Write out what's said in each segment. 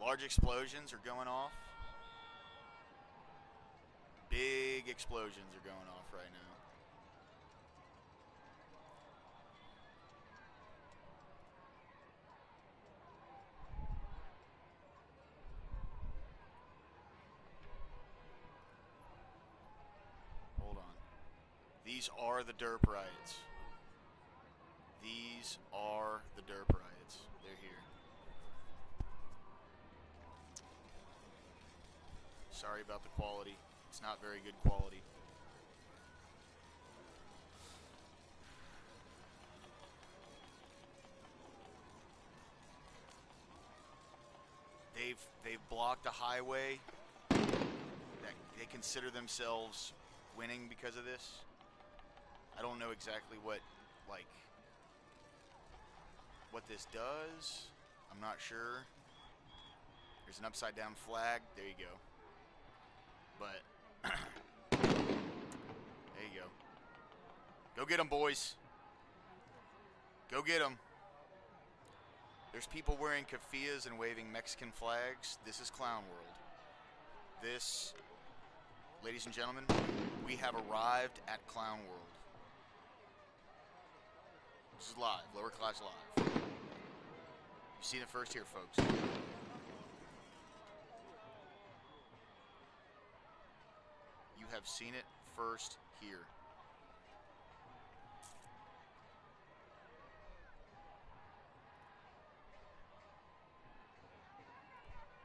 Large explosions are going off. Big explosions are going off right now. Hold on. These are the Derp riots. These are the Derp riots. They're here. Sorry about the quality. It's not very good quality. They've blocked a highway. They consider themselves winning because of this. I don't know exactly what this does. I'm not sure. There's an upside down flag. There you go. But there you go. Go get them, boys. Go get them. There's people wearing keffiyehs and waving Mexican flags. This is Clown World. This, ladies and gentlemen, we have arrived at Clown World. This is live, Lower Class Live. You've seen it first here, folks. You have seen it first here.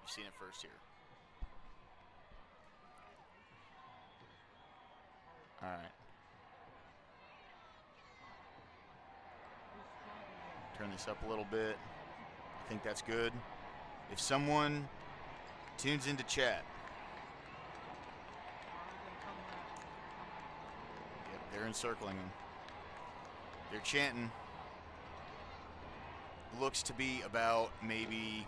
You've seen it first here. All right. Turn this up a little bit. I think that's good. If someone tunes into chat. Yep, they're encircling them. They're chanting. Looks to be about maybe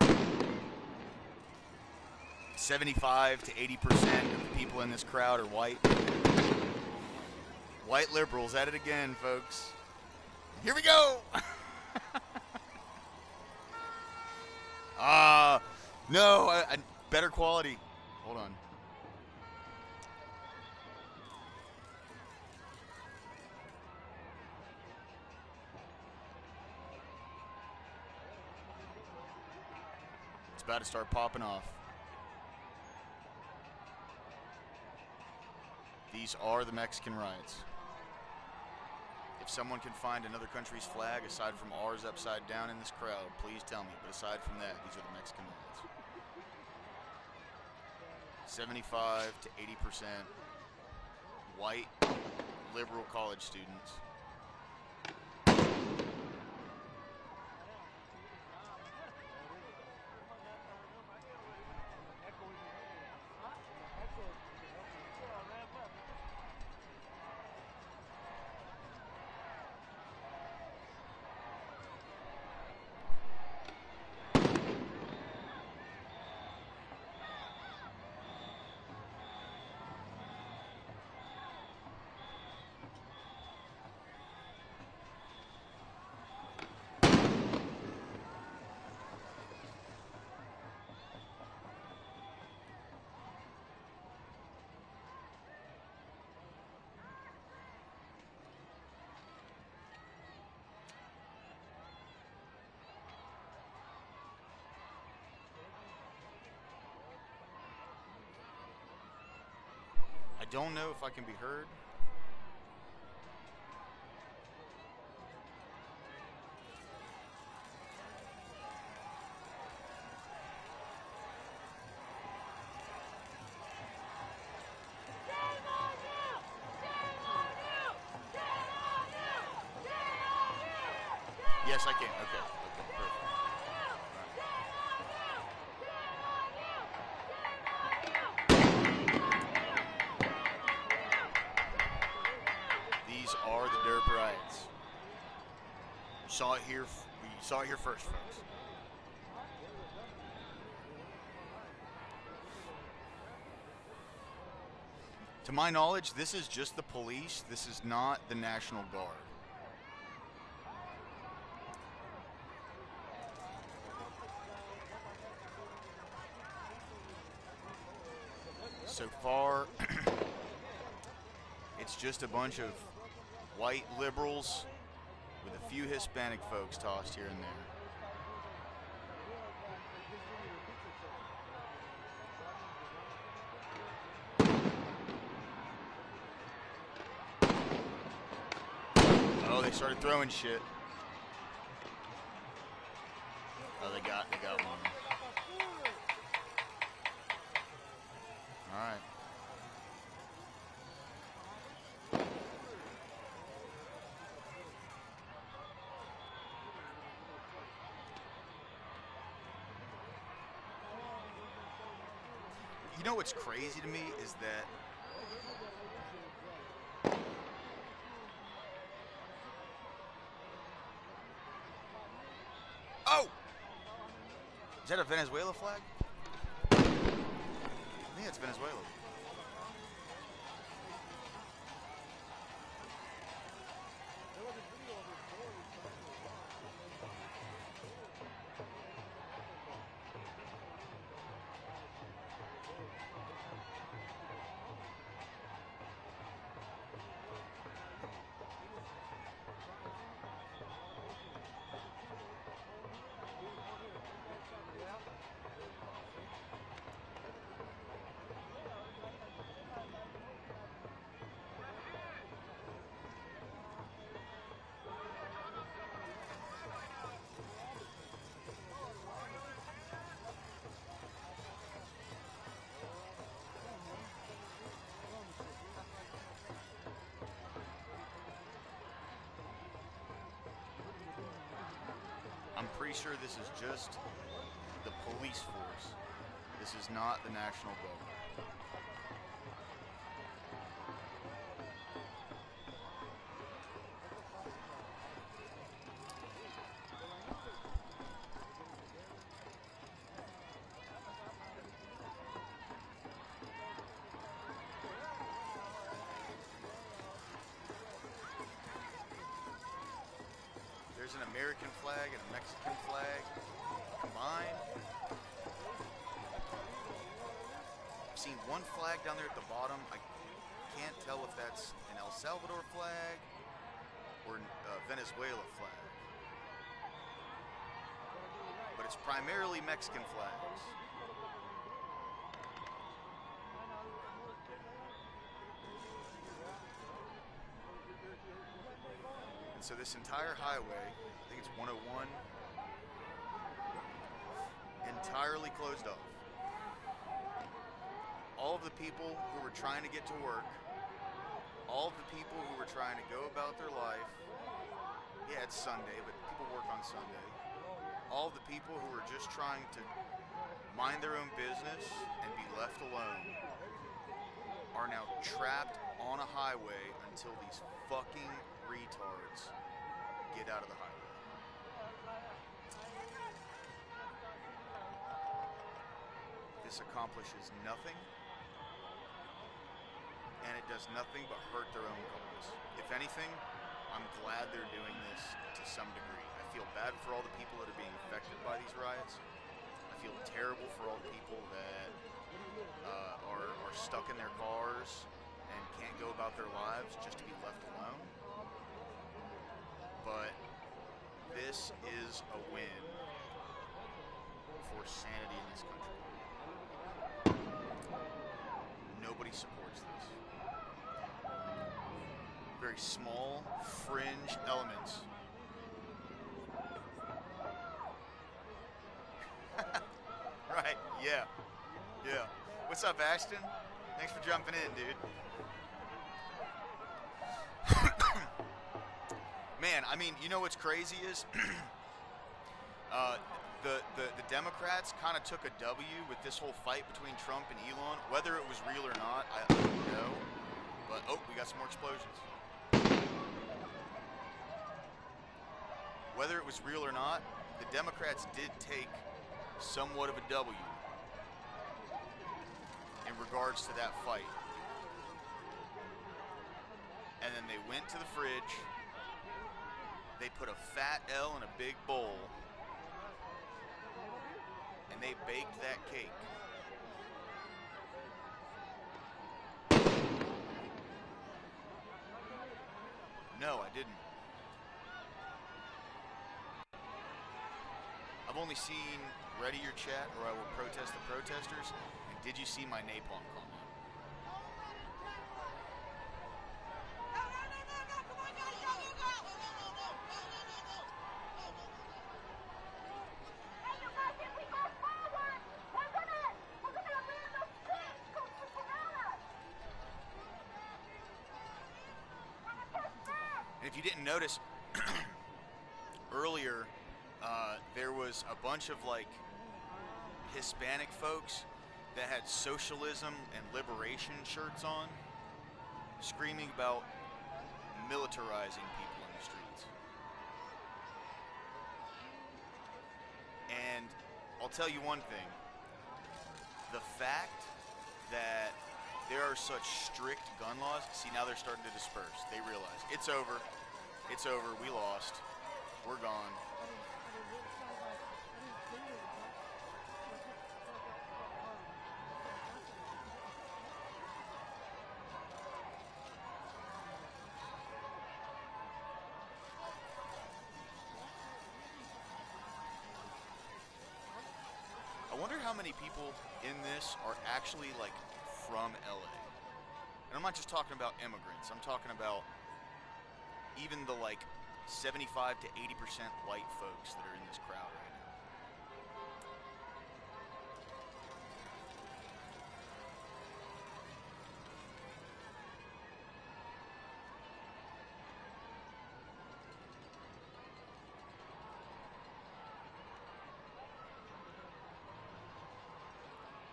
75 to 80% of the people in this crowd are white. White liberals at it again, folks. Here we go! No, better quality. Hold on. It's about to start popping off. These are the Mexican riots. If someone can find another country's flag aside from ours upside down in this crowd, please tell me. But aside from that, these are the Mexican riots. 75 to 80% white liberal college students. I don't know if I can be heard. Yes, I can. Okay, perfect. These are the Derp riots. We saw it here first, folks. To my knowledge, this is just the police. This is not the National Guard. far, it's just a bunch of white liberals with a few Hispanic folks tossed here and there. Oh, they started throwing shit. Oh, they got one. All right. You know what's crazy to me is that oh! Is that a Venezuela flag? I think it's Venezuela. I'm pretty sure this is just the police force. This is not the National Guard. There's an American flag and a Mexican flag combined. I've seen one flag down there at the bottom. I can't tell if that's an El Salvador flag or a Venezuela flag. But it's primarily Mexican flags. And so this entire highway, I think it's 101, entirely closed off. All of the people who were trying to get to work, all of the people who were trying to go about their life, yeah, it's Sunday, but people work on Sunday. All of the people who were just trying to mind their own business and be left alone are now trapped on a highway until these fucking retards get out of the highway. This accomplishes nothing, and it does nothing but hurt their own cause. If anything, I'm glad they're doing this to some degree. I feel bad for all the people that are being affected by these riots. I feel terrible for all the people that are stuck in their cars and can't go about their lives just to be left alone. But this is a win for sanity in this country. Nobody supports this. Very small, fringe elements. Right, yeah. Yeah. What's up, Ashton? Thanks for jumping in, dude. Man, I mean, you know what's crazy is the Democrats kind of took a W with this whole fight between Trump and Elon. Whether it was real or not, I don't know. But, oh, we got some more explosions. Whether it was real or not, the Democrats did take somewhat of a W in regards to that fight. And then they went to the fridge. They put a fat L in a big bowl, and they baked that cake. No, I didn't. I've only seen ready your chat or I will protest the protesters. And did you see my napalm comment? And if you didn't notice, earlier, there was a bunch of like Hispanic folks that had socialism and liberation shirts on, screaming about militarizing people in the streets. And I'll tell you one thing, the fact that there are such strict gun laws, see, now they're starting to disperse. They realize it's over, we lost, we're gone. I wonder how many people in this are actually like from LA. And I'm not just talking about immigrants. I'm talking about even the like 75 to 80% white folks that are in this crowd right now.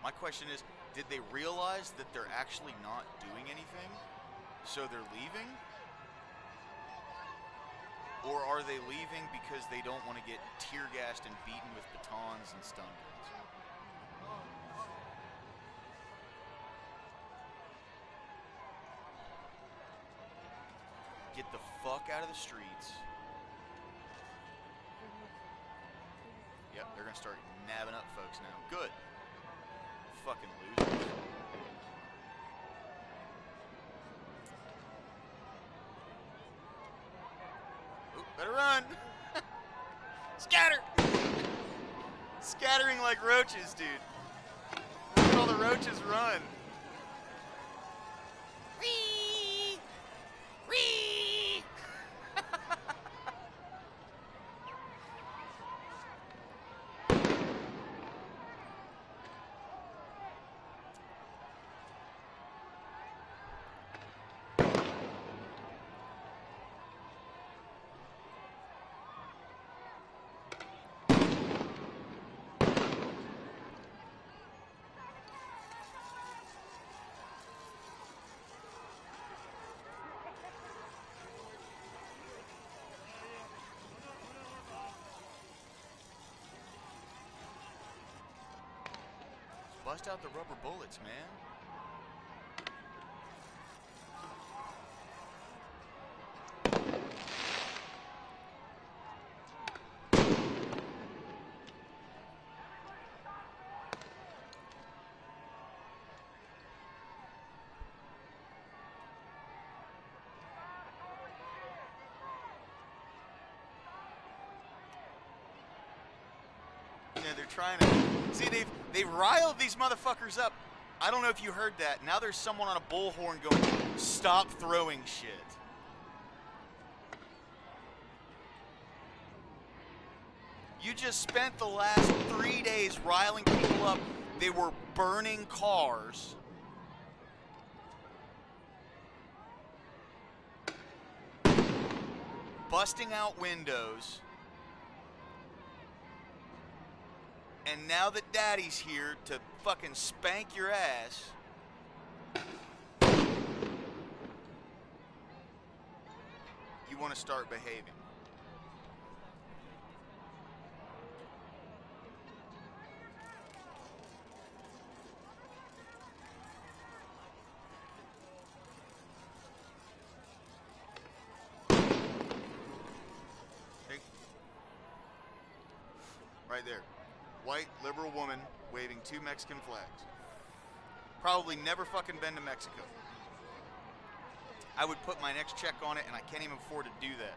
My question is, did they realize that they're actually not doing anything, so they're leaving? Or are they leaving because they don't want to get tear gassed and beaten with batons and stun guns? Get the fuck out of the streets. Yep, they're gonna start nabbing up folks now. Good. Fucking losers. Ooh, better run! Scatter! Scattering like roaches, dude. Look at all the roaches run. Whee! Whee! Bust out the rubber bullets, man. Yeah, they're trying to see. They've riled these motherfuckers up. I don't know if you heard that. Now there's someone on a bullhorn going, "Stop throwing shit." You just spent the last 3 days riling people up. They were burning cars. Busting out windows. And now that Daddy's here to fucking spank your ass, you want to start behaving. Hey. Right there. White, liberal woman waving 2 Mexican flags. Probably never fucking been to Mexico. I would put my next check on it, and I can't even afford to do that.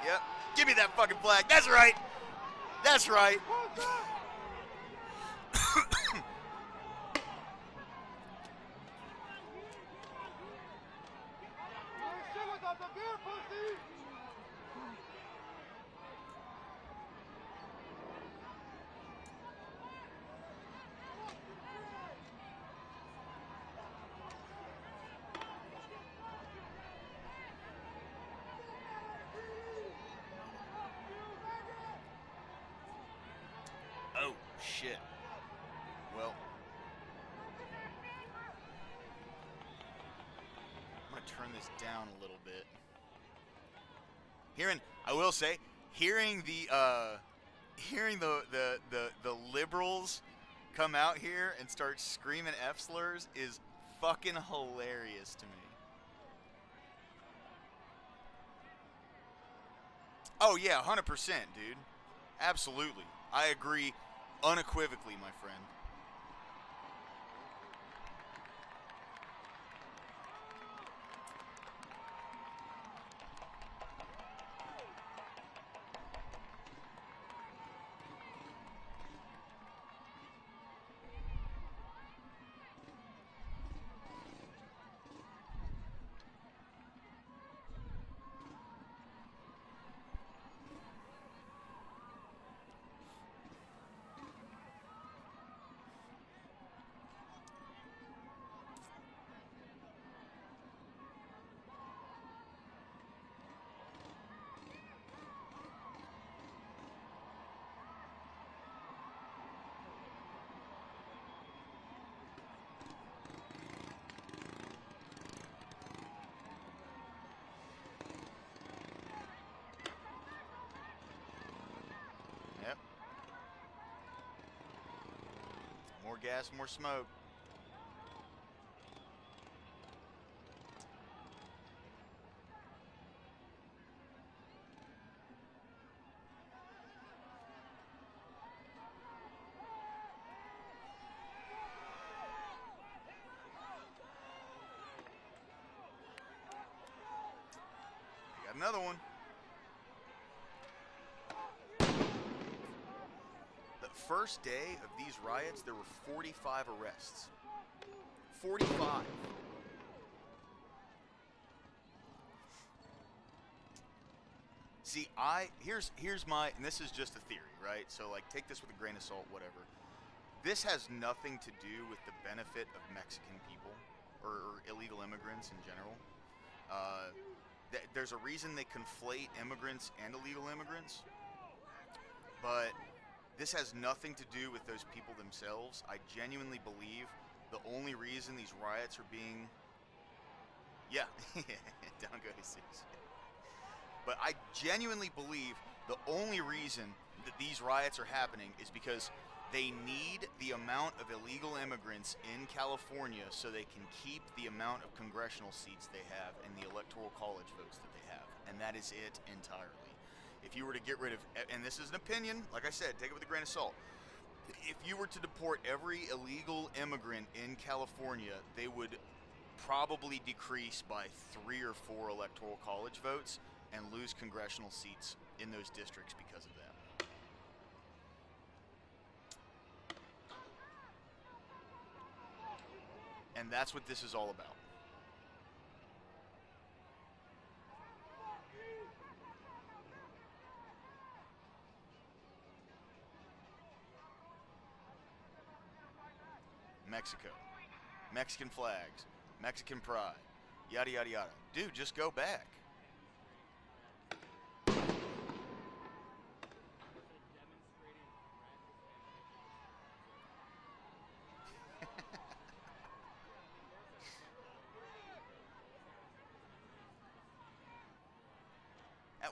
Yep. Give me that fucking flag. That's right. That's right. Oh, shit. Well, I'm going to turn this down a little bit. I will say, hearing the liberals come out here and start screaming F slurs is fucking hilarious to me. Oh yeah, 100%, dude. Absolutely. I agree unequivocally, my friend. Yep. More gas, more smoke. I got another one. The first day of these riots, there were 45 arrests. 45. See, here's my, and this is just a theory, right? So like, take this with a grain of salt, whatever. This has nothing to do with the benefit of Mexican people or illegal immigrants in general. There's a reason they conflate immigrants and illegal immigrants, but this has nothing to do with those people themselves. I genuinely believe the only reason these riots are being, yeah, don't go to 6. But I genuinely believe the only reason that these riots are happening is because they need the amount of illegal immigrants in California so they can keep the amount of congressional seats they have and the electoral college votes that they have. And that is it entirely. If you were to get rid of, and this is an opinion, like I said, take it with a grain of salt. If you were to deport every illegal immigrant in California, they would probably decrease by 3 or 4 electoral college votes and lose congressional seats in those districts because of that. And that's what this is all about. Mexico. Mexican flags. Mexican pride. Yada, yada, yada. Dude, just go back.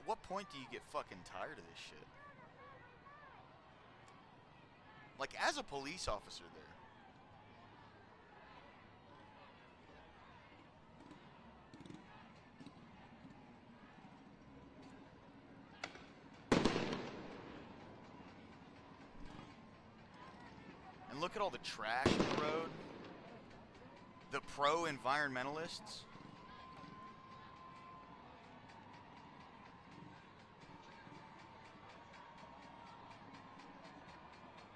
At what point do you get fucking tired of this shit? Like, as a police officer there. And look at all the trash in the road. The pro-environmentalists.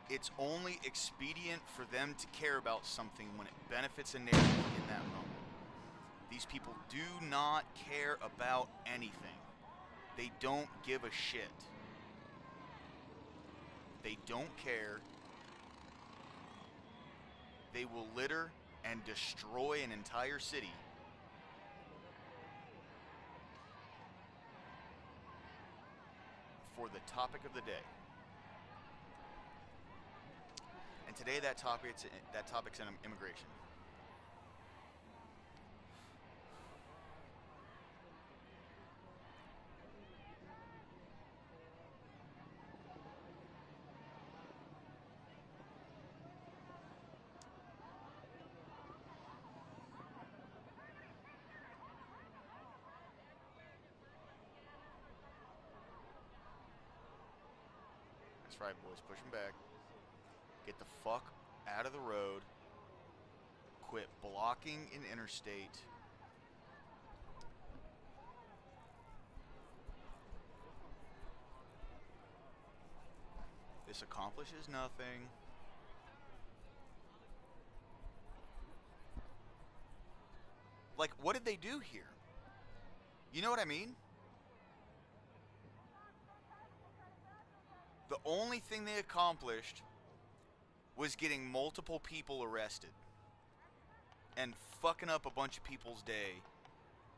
It's only expedient for them to care about something when it benefits a narrative in that moment. These people do not care about anything. They don't give a shit. They don't care. They will litter and destroy an entire city for the topic of the day. And today that topic's in immigration. That's right, boys. Push them back. Get the fuck out of the road. Quit blocking an interstate. This accomplishes nothing. Like, what did they do here? You know what I mean? The only thing they accomplished was getting multiple people arrested and fucking up a bunch of people's day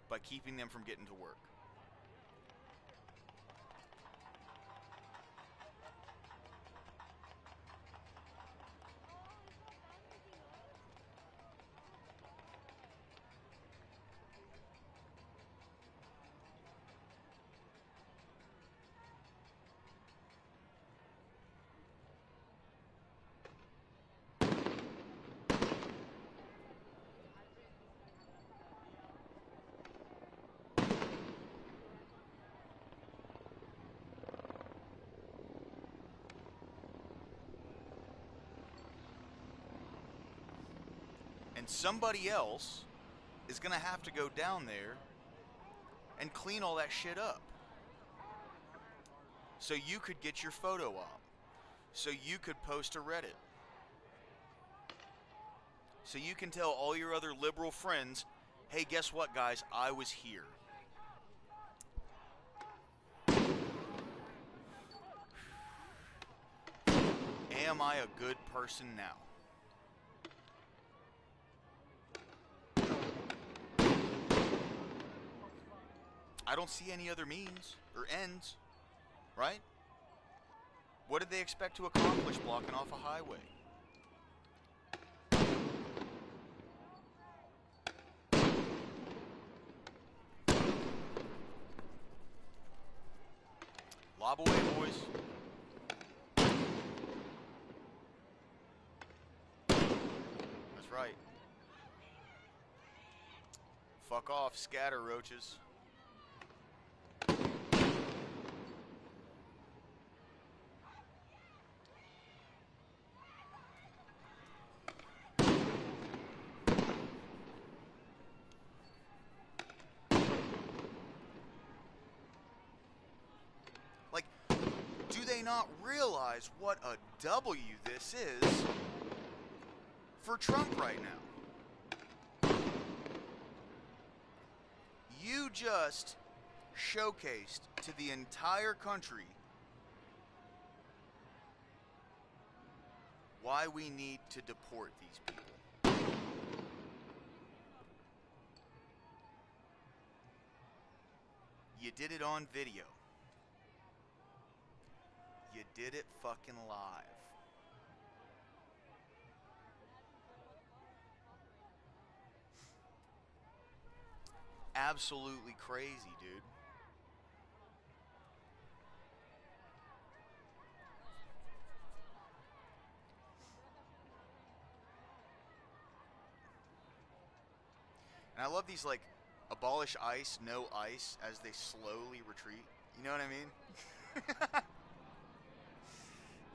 by keeping them from getting to work. And somebody else is going to have to go down there and clean all that shit up. So you could get your photo op. So you could post to Reddit. So you can tell all your other liberal friends, hey, guess what, guys? I was here. Am I a good person now? I don't see any other means or ends, right? What did they expect to accomplish blocking off a highway? Lob away, boys. That's right. Fuck off, scatter roaches. Do they not realize what a W this is for Trump right now? You just showcased to the entire country why we need to deport these people. You did it on video. You did it fucking live. Absolutely crazy, dude. And I love these, like, abolish ICE, no ICE, as they slowly retreat. You know what I mean?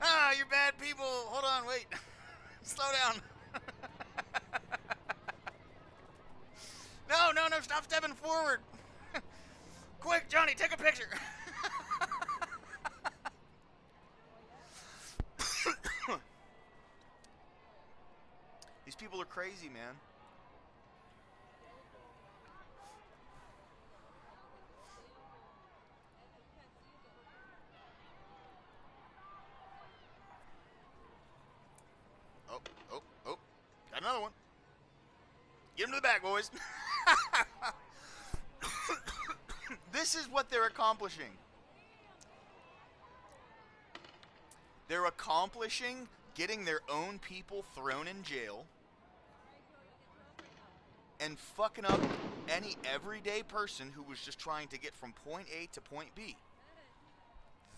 Ah, you're bad people. Hold on, wait. Slow down. No, no, no, stop stepping forward. Quick, Johnny, take a picture. These people are crazy, man. Oh, oh, oh. Got another one. Get him to the back, boys. This is what they're accomplishing. They're accomplishing getting their own people thrown in jail and fucking up any everyday person who was just trying to get from point A to point B.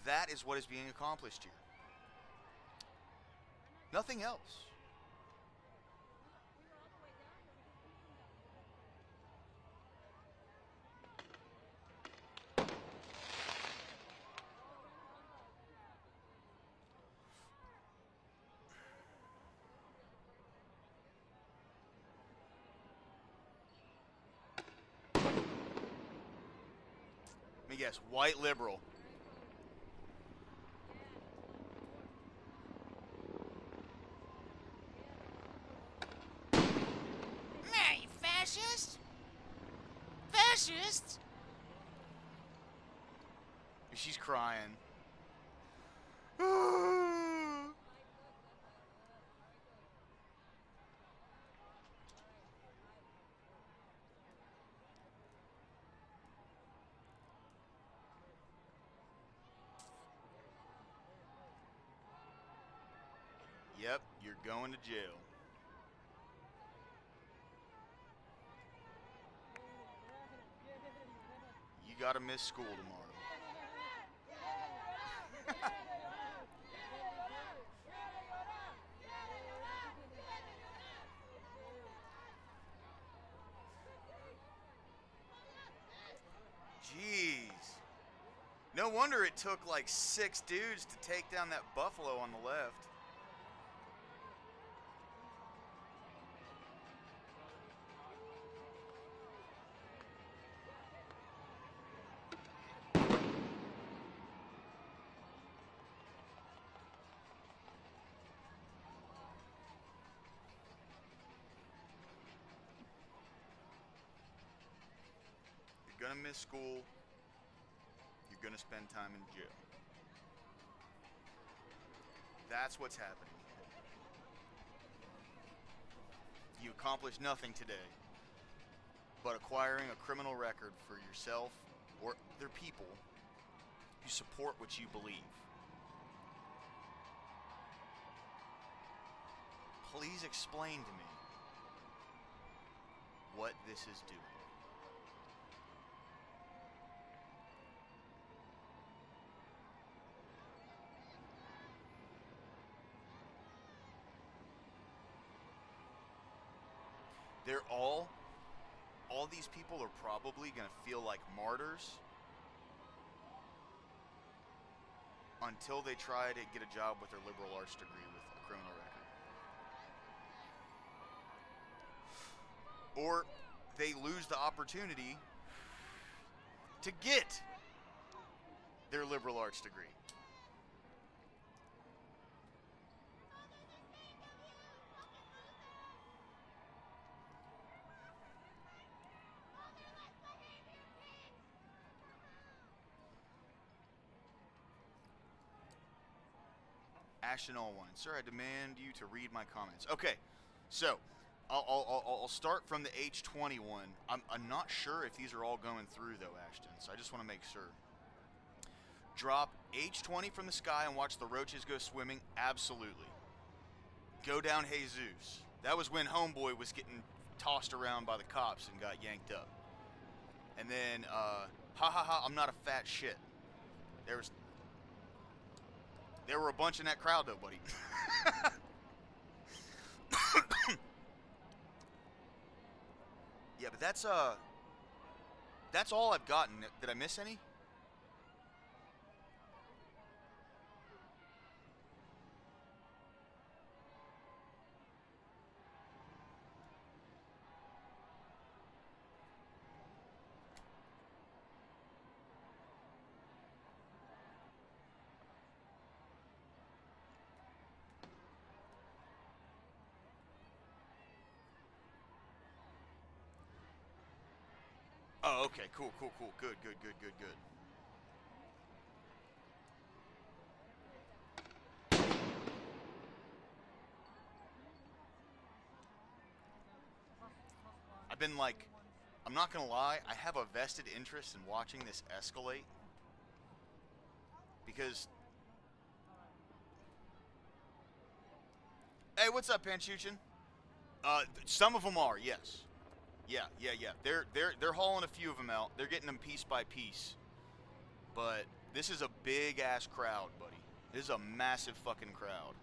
That is what is being accomplished here. Nothing else. Let me guess, white liberal. Man, you fascist? Fascist? She's crying. Yep, you're going to jail. You gotta miss school tomorrow. Jeez. No wonder it took like 6 dudes to take down that buffalo on the left. You're gonna miss school. You're gonna spend time in jail. That's what's happening. You accomplished nothing today but acquiring a criminal record for yourself or other people who support what you believe. Please explain to me what this is doing. They're all these people are probably going to feel like martyrs until they try to get a job with their liberal arts degree with a criminal record. Or they lose the opportunity to get their liberal arts degree. Ashton Allwine. Sir, I demand you to read my comments. Okay, so I'll start from the H20 one. I'm not sure if these are all going through though, Ashton, so I just want to make sure. Drop H20 from the sky and watch the roaches go swimming? Absolutely. Go down Jesus. That was when Homeboy was getting tossed around by the cops and got yanked up. And then, ha ha ha, I'm not a fat shit. There were a bunch in that crowd though, buddy. Yeah, but that's all I've gotten. Did I miss any? Oh, okay, cool, cool, cool, good, good, good, good, good. I've been like, I'm not gonna lie, I have a vested interest in watching this escalate because. Hey, what's up, Panchuchin? Some of them are, yes. Yeah, yeah, yeah. They're hauling a few of them out. They're getting them piece by piece. But this is a big ass crowd, buddy. This is a massive fucking crowd.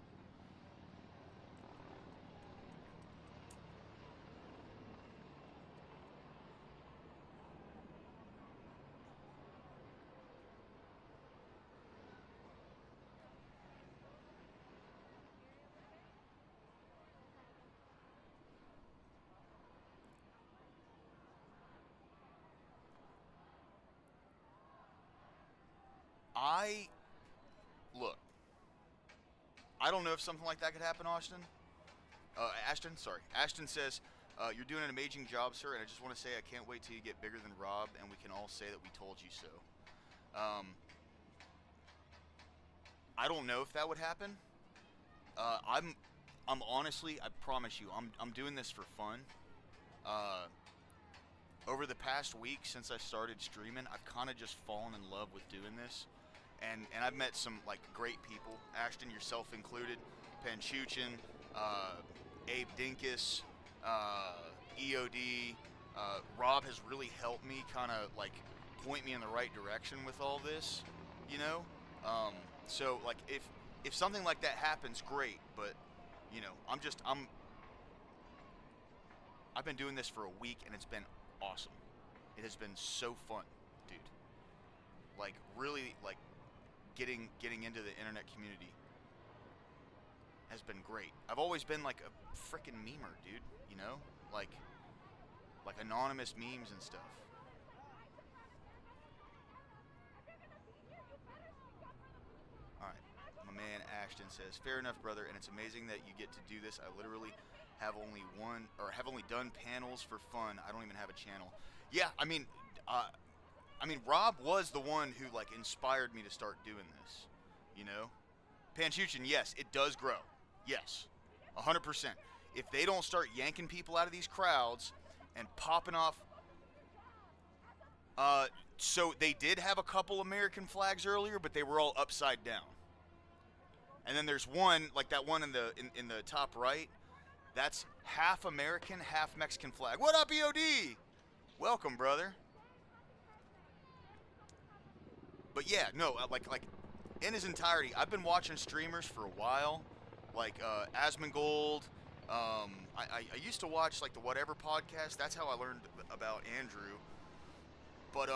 I look. I don't know if something like that could happen, Ashton. Sorry. Ashton says, you're doing an amazing job, sir, and I just want to say I can't wait till you get bigger than Rob, and we can all say that we told you so. I don't know if that would happen. I'm honestly, I promise you, I'm doing this for fun. Over the past week since I started streaming, I've kind of just fallen in love with doing this. And I've met some like great people, Ashton, yourself included, Panchuchin, Abe Dinkus, EOD. Rob has really helped me kind of like point me in the right direction with all this, you know. So like if something like that happens, great. But you know, I've been doing this for a week and it's been awesome. It has been so fun, dude. Like really like. Getting into the internet community has been great. I've always been like a freaking memer, dude. You know, like anonymous memes and stuff. All right, my man Ashton says, "Fair enough, brother, and it's amazing that you get to do this. I literally have only done panels for fun. I don't even have a channel." Yeah, I mean, Rob was the one who like inspired me to start doing this, you know. Panchuchin, yes, it does grow, yes, 100%. If they don't start yanking people out of these crowds and popping off, so they did have a couple American flags earlier, but they were all upside down. And then there's one like that one in the top right, that's half American, half Mexican flag. What up, EOD? Welcome, brother. But yeah, no, like in his entirety, I've been watching streamers for a while, like Asmongold. I used to watch like the Whatever podcast. That's how I learned about Andrew. But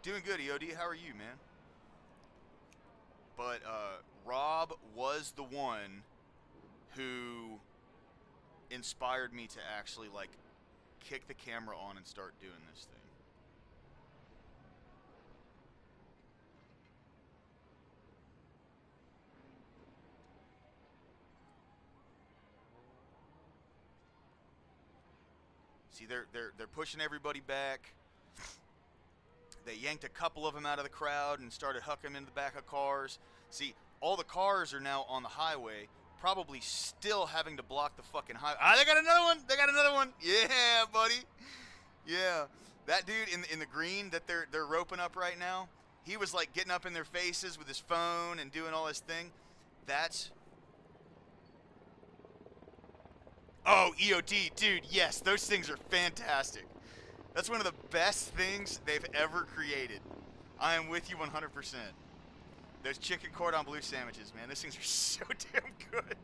doing good, EOD. How are you, man? But Rob was the one who inspired me to actually like kick the camera on and start doing this thing. See, they're pushing everybody back. They yanked a couple of them out of the crowd and started hucking them into the back of cars. See, all the cars are now on the highway, probably still having to block the fucking highway. Ah, they got another one! They got another one! Yeah, buddy! Yeah. That dude in the green that they're roping up right now, he was like getting up in their faces with his phone and doing all this thing. That's... Oh, EOD, dude, yes, those things are fantastic. That's one of the best things they've ever created. I am with you 100%. Those chicken cordon bleu sandwiches, man, those things are so damn good.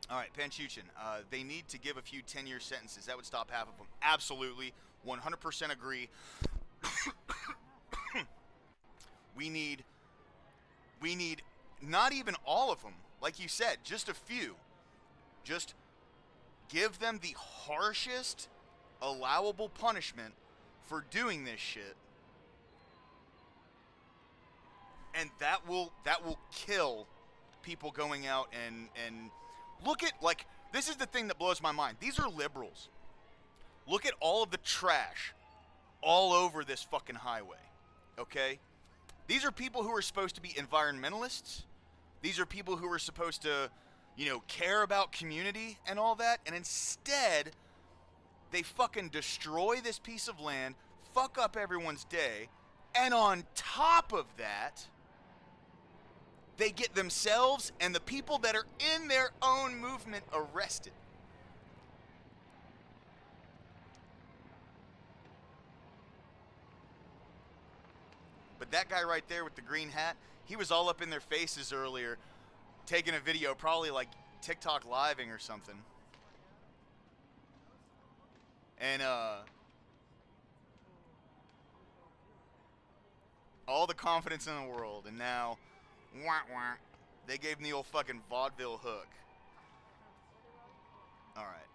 All right, Panchuchin. They need to give a few 10-year sentences. That would stop half of them. Absolutely. 100% agree. we need not even all of them. Like you said, just a few. Just give them the harshest allowable punishment for doing this shit. And that will kill people going out and look at, like, this is the thing that blows my mind. These are liberals. Look at all of the trash all over this fucking highway. Okay? These are people who are supposed to be environmentalists. These are people who are supposed to, care about community and all that. And instead, they fucking destroy this piece of land, fuck up everyone's day, and on top of that, they get themselves and the people that are in their own movement arrested. But that guy right there with the green hat, he was all up in their faces earlier, taking a video, probably like TikTok living or something. And all the confidence in the world, and now they gave him the old fucking vaudeville hook. Alright,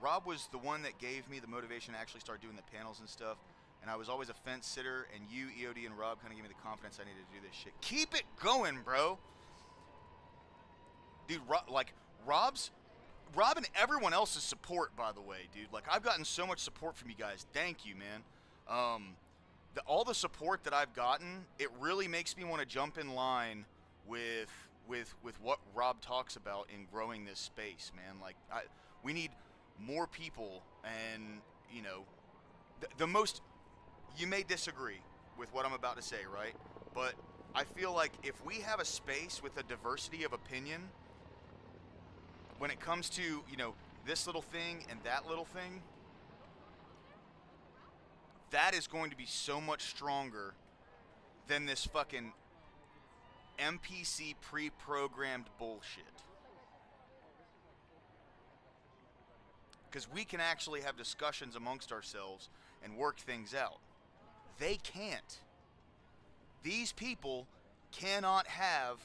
Rob was the one that gave me the motivation to actually start doing the panels and stuff. And I was always a fence sitter, and you, EOD, and Rob kind of gave me the confidence I needed to do this shit. Keep it going, bro. Dude, Rob and everyone else's support, by the way, dude. Like, I've gotten so much support from you guys. Thank you, man. All the support that I've gotten, it really makes me want to jump in line with what Rob talks about in growing this space, man. Like, we need more people, and, the most... You may disagree with what I'm about to say, right? But I feel like if we have a space with a diversity of opinion, when it comes to, this little thing and that little thing, that is going to be so much stronger than this fucking NPC pre-programmed bullshit. Because we can actually have discussions amongst ourselves and work things out. They can't. These people cannot have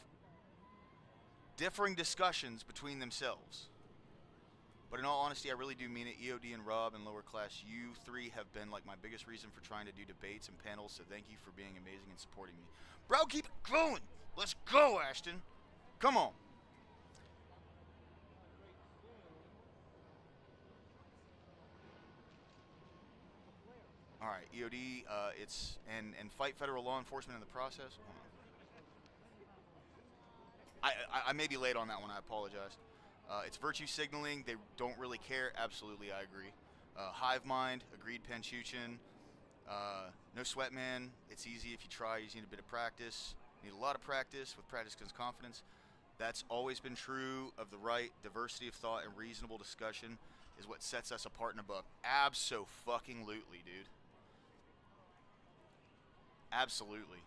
differing discussions between themselves. But in all honesty, I really do mean it. EOD and Rob and Lower Class, you three have been like my biggest reason for trying to do debates and panels, so thank you for being amazing and supporting me. Bro, keep it going. Let's go, Ashton. Come on. All right, EOD, it's and fight federal law enforcement in the process. I may be late on that one. I apologize. It's virtue signaling. They don't really care. Absolutely, I agree. Hive mind, agreed. Panchuchin. No sweat, man. It's easy if you try. You just need a bit of practice. You need a lot of practice. With practice comes confidence. That's always been true of the right. Diversity of thought and reasonable discussion is what sets us apart and above. Abso-fucking-lutely, dude. Absolutely.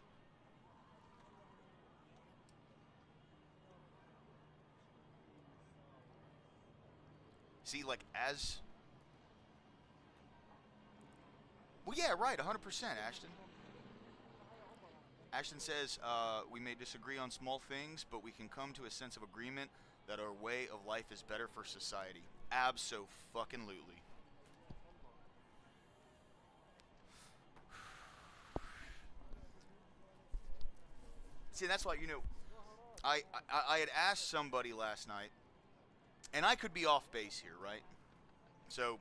See, like, as... Well, yeah, right, 100%, Ashton. Ashton says, we may disagree on small things, but we can come to a sense of agreement that our way of life is better for society. Abso-fucking-lutely. See, that's why, I had asked somebody last night, and I could be off base here, right? So,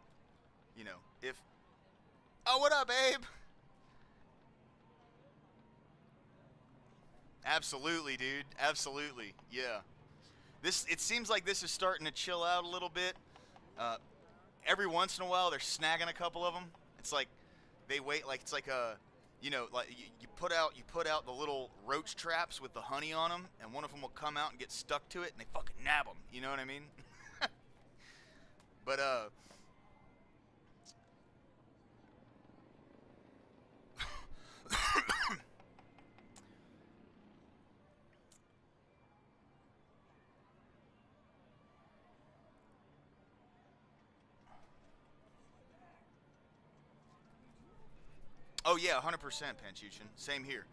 if... Oh, what up, Abe? Absolutely, dude. Absolutely. Yeah. It seems like this is starting to chill out a little bit. Every once in a while, they're snagging a couple of them. It's like, they wait, like, it's like a... like you put out the little roach traps with the honey on them, and one of them will come out and get stuck to it, and they fucking nab them. You know what I mean? But Oh yeah, 100% Panchuchin. Same here.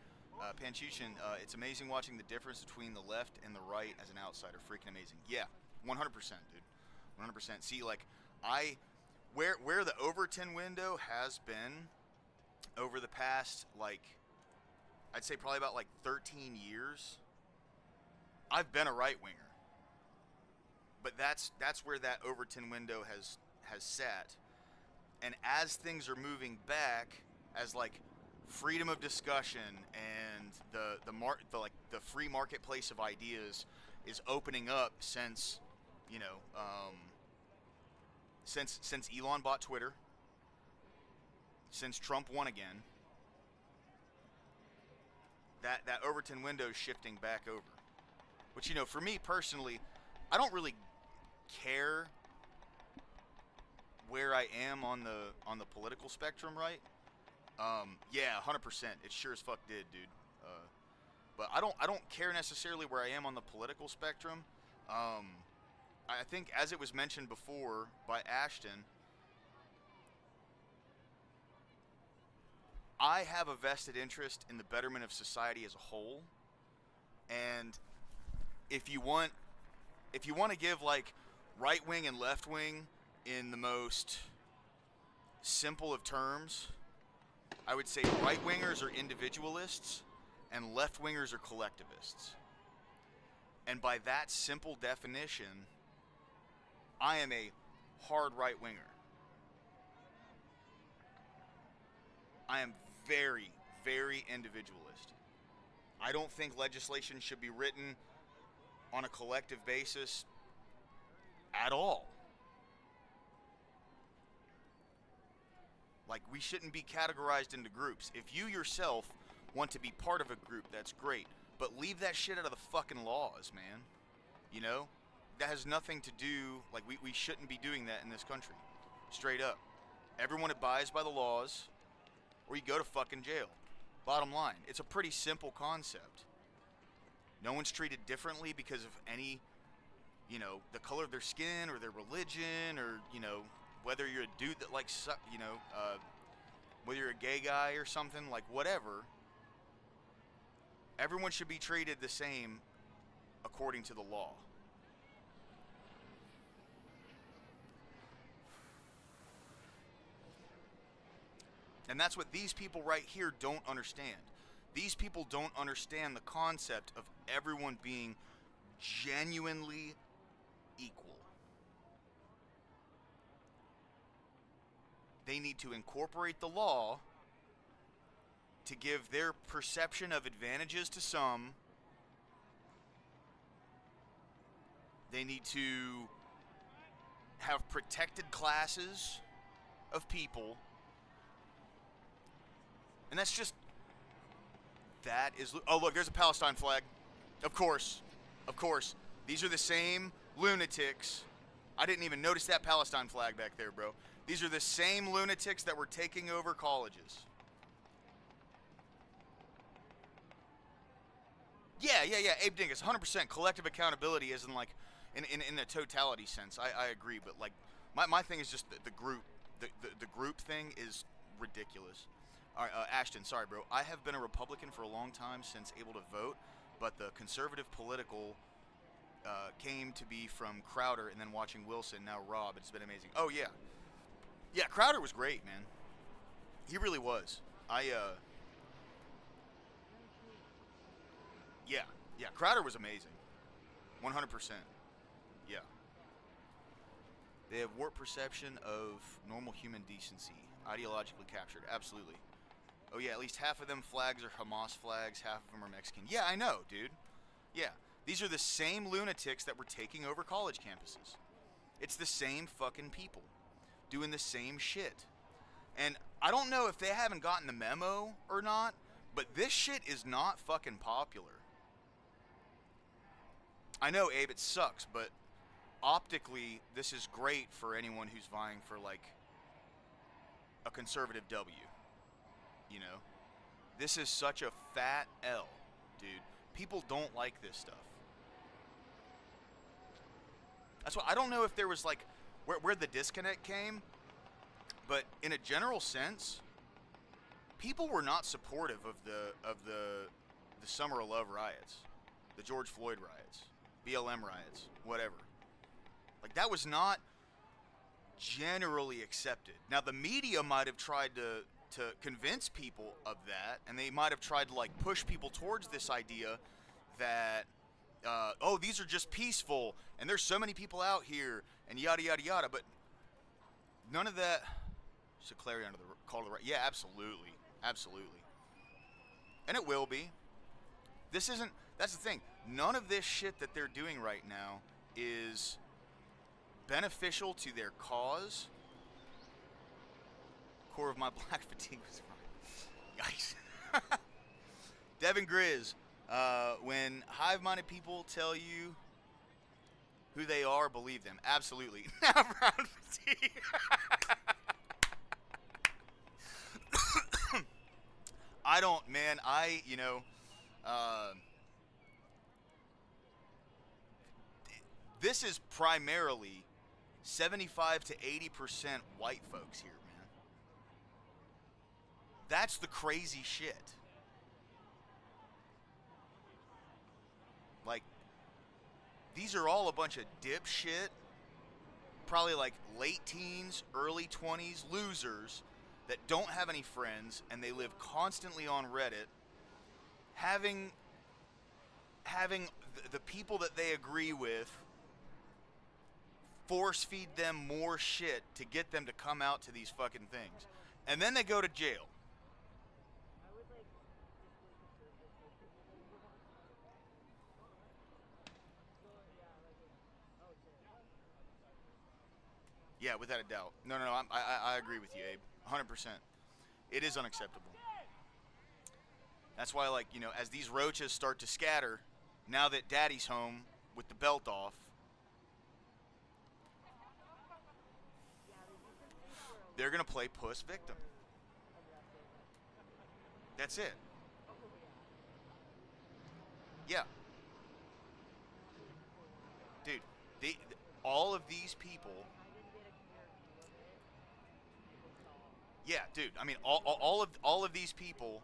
Panchuchin, it's amazing watching the difference between the left and the right as an outsider. Freaking amazing. Yeah, 100%, dude. 100%. See, like, where the Overton window has been over the past, like, I'd say probably about like 13 years, I've been a right winger. But that's where that Overton window has sat. And as things are moving back, as like freedom of discussion and the free marketplace of ideas is opening up since, you know, since Elon bought Twitter, since Trump won again, that Overton window is shifting back over. Which, you know, for me personally, I don't really care where I am on the political spectrum, right? Yeah, 100%. It sure as fuck did, dude. But I don't care necessarily where I am on the political spectrum. I think, as it was mentioned before by Ashton, I have a vested interest in the betterment of society as a whole. And if you want to give like right wing and left wing in the most simple of terms, I would say right wingers are individualists and left wingers are collectivists. And by that simple definition, I am a hard right winger. I am very, very individualist. I don't think legislation should be written on a collective basis at all. Like, we shouldn't be categorized into groups. If you yourself want to be part of a group, that's great. But leave that shit out of the fucking laws, man. You know? That has nothing to do, like, we shouldn't be doing that in this country. Straight up. Everyone abides by the laws, or you go to fucking jail. Bottom line. It's a pretty simple concept. No one's treated differently because of any, you know, the color of their skin or their religion or, you know, whether you're a dude that likes, you know, whether you're a gay guy or something, like whatever. Everyone should be treated the same according to the law. And that's what these people right here don't understand. These people don't understand the concept of everyone being genuinely equal. They need to incorporate the law to give their perception of advantages to some. They need to have protected classes of people. And that's just, that is, oh look, there's a Palestine flag. Of course. These are the same lunatics. I didn't even notice that Palestine flag back there, bro. These are the same lunatics that were taking over colleges. Yeah. Abe Dingus, 100% collective accountability isn't like, in a totality sense. I agree, but like, my thing is just the group. The group thing is ridiculous. All right, Ashton, sorry, bro. I have been a Republican for a long time since able to vote, but the conservative political came to be from Crowder and then watching Wilson, now Rob. It's been amazing. Oh, yeah. Yeah, Crowder was great, man. He really was. Yeah, Crowder was amazing. 100%. Yeah. They have warped perception of normal human decency, ideologically captured. Absolutely. Oh yeah, at least half of them flags are Hamas flags, half of them are Mexican. Yeah, I know, dude. Yeah, these are the same lunatics that were taking over college campuses. It's the same fucking people doing the same shit. And I don't know if they haven't gotten the memo or not, but this shit is not fucking popular. I know, Abe, it sucks, but optically, this is great for anyone who's vying for, like, a conservative W. You know? This is such a fat L, dude. People don't like this stuff. That's why I don't know if there was, like, where the disconnect came, but in a general sense, people were not supportive of the Summer of Love riots, the George Floyd riots, BLM riots, whatever. Like, that was not generally accepted. Now, the media might have tried to convince people of that, and they might have tried to, like, push people towards this idea that, oh, these are just peaceful, and there's so many people out here, and yada, yada, yada, but none of that. So clarity under the call to the right. Yeah, absolutely. Absolutely. And it will be. This isn't, that's the thing. None of this shit that they're doing right now is beneficial to their cause. Core of my black fatigue was right. Yikes. Devin Grizz, when hive-minded people tell you who they are, believe them. Absolutely. Brown fatigue. I don't, man, this is primarily 75 to 80% white folks here, man. That's the crazy shit. Like, these are all a bunch of dipshit, probably like late teens, early 20s losers that don't have any friends, and they live constantly on Reddit, having the people that they agree with force feed them more shit to get them to come out to these fucking things. And then they go to jail. Yeah, without a doubt. No, I agree with you, Abe. 100%. It is unacceptable. That's why, like, you know, as these roaches start to scatter, now that Daddy's home with the belt off, they're going to play puss victim. That's it. Yeah. Dude, all of these people... Yeah, dude, I mean, all of these people,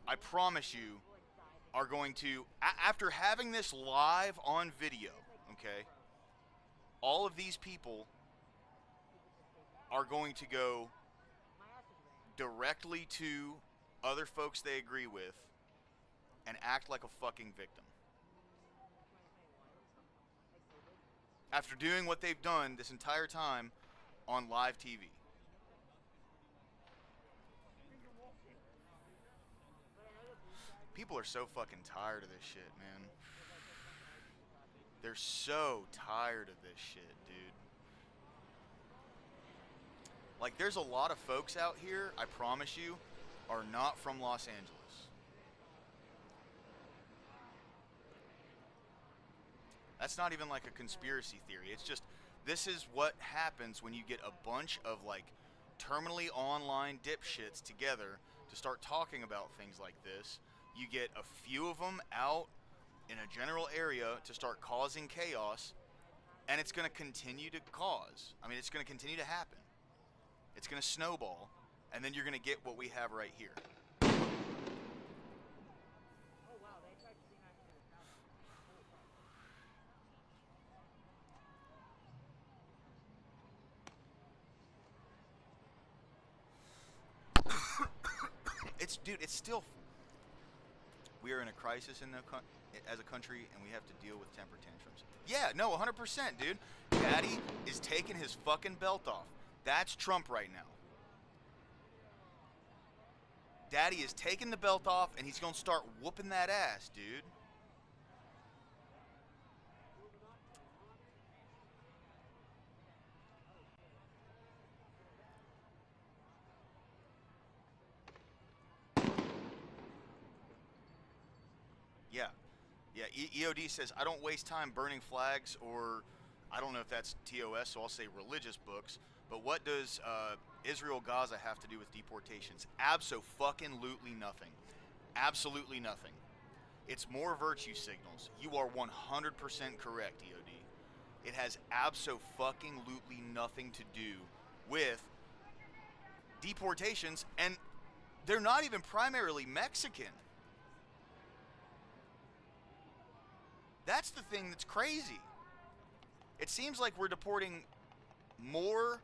I promise you, are going to, after having this live on video, okay, all of these people are going to go directly to other folks they agree with and act like a fucking victim. After doing what they've done this entire time on live TV. People are so fucking tired of this shit, man. They're so tired of this shit, dude. Like, there's a lot of folks out here, I promise you, are not from Los Angeles. That's not even like a conspiracy theory. It's just, this is what happens when you get a bunch of, like, terminally online dipshits together to start talking about things like this. You get a few of them out in a general area to start causing chaos, and it's going to continue to cause. I mean, it's going to continue to happen. It's going to snowball, and then you're going to get what we have right here. It's still... We are in a crisis as a country, and we have to deal with temper tantrums. Yeah, no, 100%, dude. Daddy is taking his fucking belt off. That's Trump right now. Daddy is taking the belt off, and he's going to start whooping that ass, dude. Yeah, EOD says, I don't waste time burning flags, or I don't know if that's TOS, so I'll say religious books, but what does Israel-Gaza have to do with deportations? Abso-fucking-lutely nothing. Absolutely nothing. It's more virtue signals. You are 100% correct, EOD. It has abso-fucking-lutely nothing to do with deportations, and they're not even primarily Mexican. That's the thing that's crazy. It seems like we're deporting more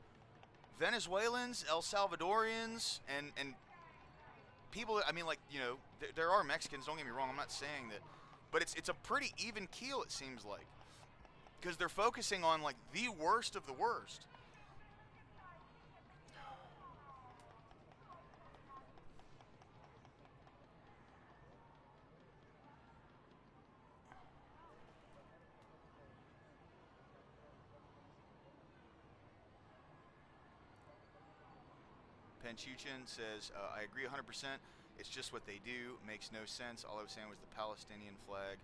Venezuelans, El Salvadorians, and people. I mean, like, you know, there are Mexicans. Don't get me wrong. I'm not saying that, but it's a pretty even keel. It seems like, because they're focusing on like the worst of the worst. Penchuchin says, I agree 100%. It's just what they do. Makes no sense. All I was saying was the Palestinian flag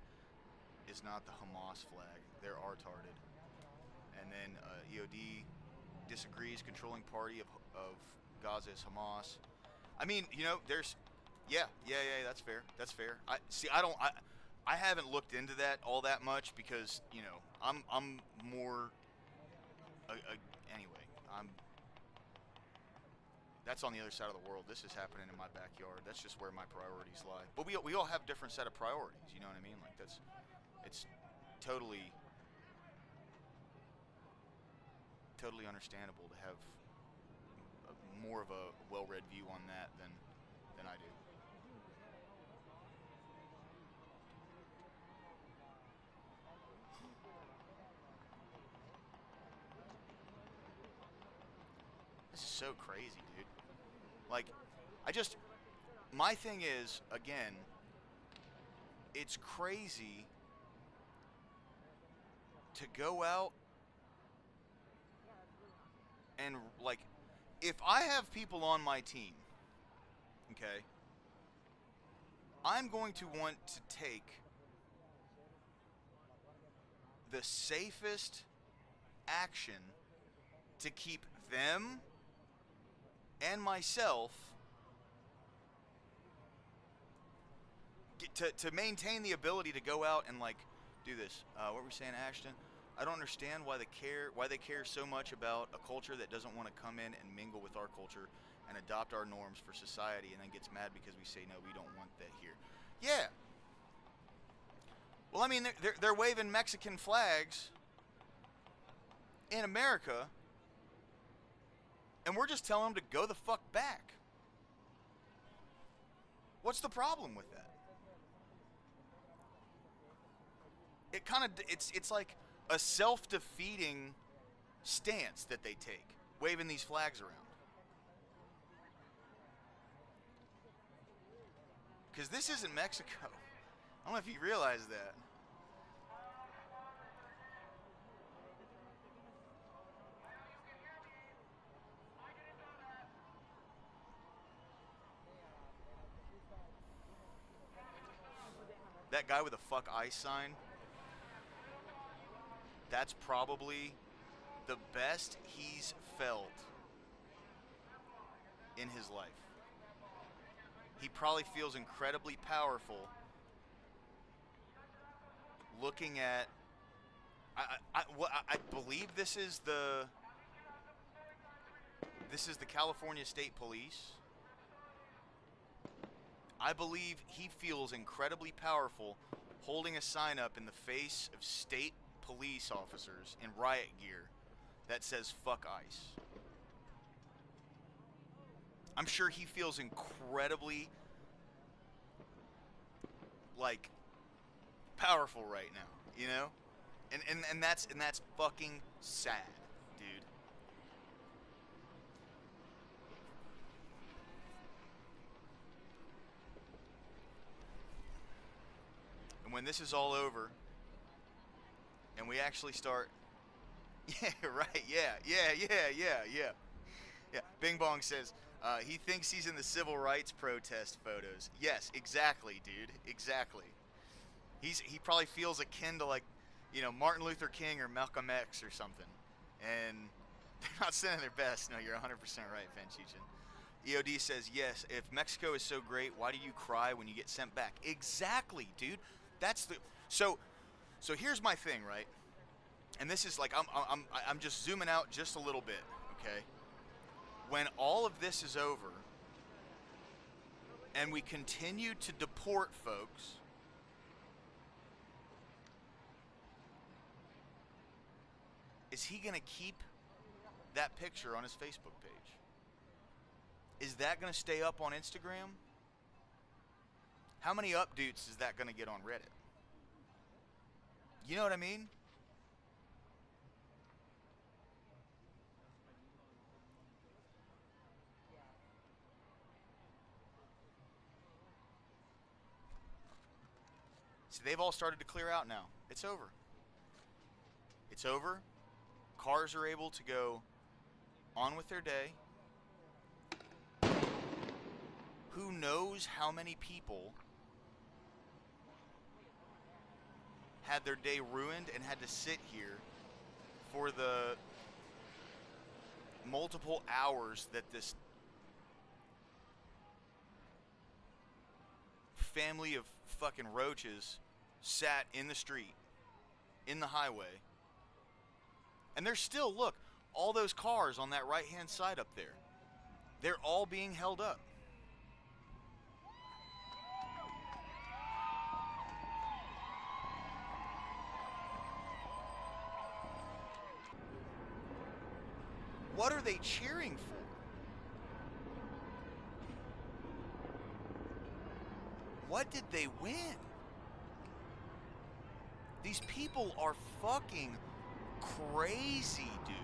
is not the Hamas flag. They're retarded. And then EOD disagrees. Controlling party of Gaza is Hamas. I mean, you know, there's, yeah, that's fair. That's fair. I haven't looked into that all that much because, you know, I'm more, anyway, that's on the other side of the world. This is happening in my backyard. That's just where my priorities lie. But we all have a different set of priorities. You know what I mean? Like it's totally understandable to have more of a well-read view on that than I do. This is so crazy, dude. Like, my thing is, again, it's crazy to go out and, like, if I have people on my team, okay, I'm going to want to take the safest action to keep them and myself to maintain the ability to go out and, like, do this. What were we saying, Ashton? I don't understand why they care so much about a culture that doesn't want to come in and mingle with our culture and adopt our norms for society, and then gets mad because we say no, we don't want that here. Yeah. Well, I mean, they're waving Mexican flags in America, and we're just telling them to go the fuck back. What's the problem with that? It kind of, it's like a self-defeating stance that they take, waving these flags around. Because this isn't Mexico. I don't know if you realize that. That guy with a fuck ice sign, that's probably the best he's felt in his life. He probably feels incredibly powerful looking at, I believe this is the California State Police. I believe he feels incredibly powerful holding a sign up in the face of state police officers in riot gear that says fuck ICE. I'm sure he feels incredibly, like, powerful right now, you know? And that's fucking sad, dude. And when this is all over and we actually start, yeah, right, yeah. Bing Bong says, he thinks he's in the civil rights protest photos. Yes, exactly, dude. Exactly. He probably feels akin to, like, you know, Martin Luther King or Malcolm X or something. And they're not sending their best. No, you're 100% right, Van Cheechin. EOD says, yes, if Mexico is so great, why do you cry when you get sent back? Exactly, dude. That's the... So here's my thing, right? And this is like, I'm just zooming out just a little bit, okay? when all of this is over and we continue to deport folks, is he going to keep that picture on his Facebook page? Is that going to stay up on Instagram? How many updates is that going to get on Reddit? You know what I mean? See, they've all started to clear out now. It's over. It's over. Cars are able to go on with their day. Who knows how many people had their day ruined and had to sit here for the multiple hours that this family of fucking roaches sat in the street, in the highway. And there's still, look, all those cars on that right-hand side up there. They're all being held up. What are they cheering for? What did they win? These people are fucking crazy, dude.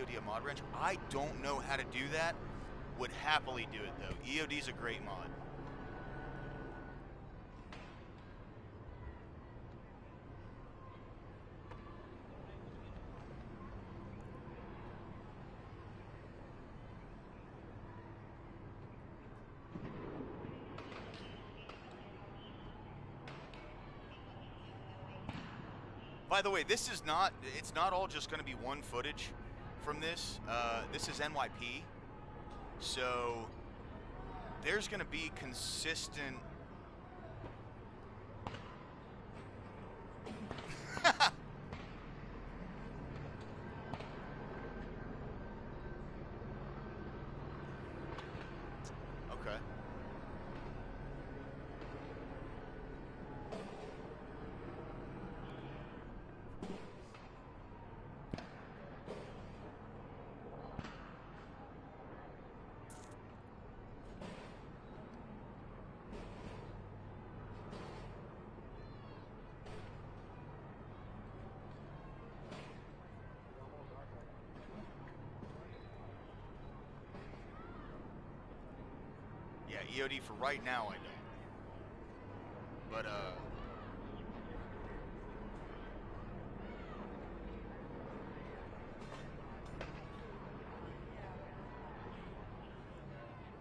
EOD a mod wrench? I don't know how to do that. Would happily do it though. EOD's a great mod. By the way, this is not, it's not all just going to be one footage from this. This is NYP. So there's going to be consistent. Okay. Yeah, EOD for right now I don't. But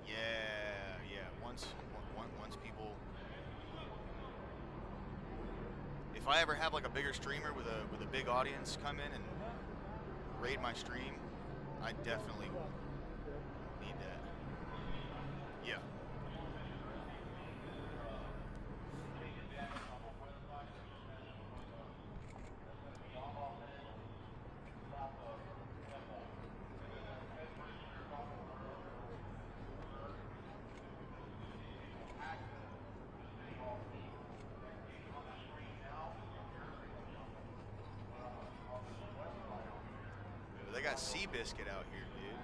yeah, once people, if I ever have like a bigger streamer with a big audience come in and raid my stream, I definitely need that. Yeah. They got Seabiscuit out here, dude.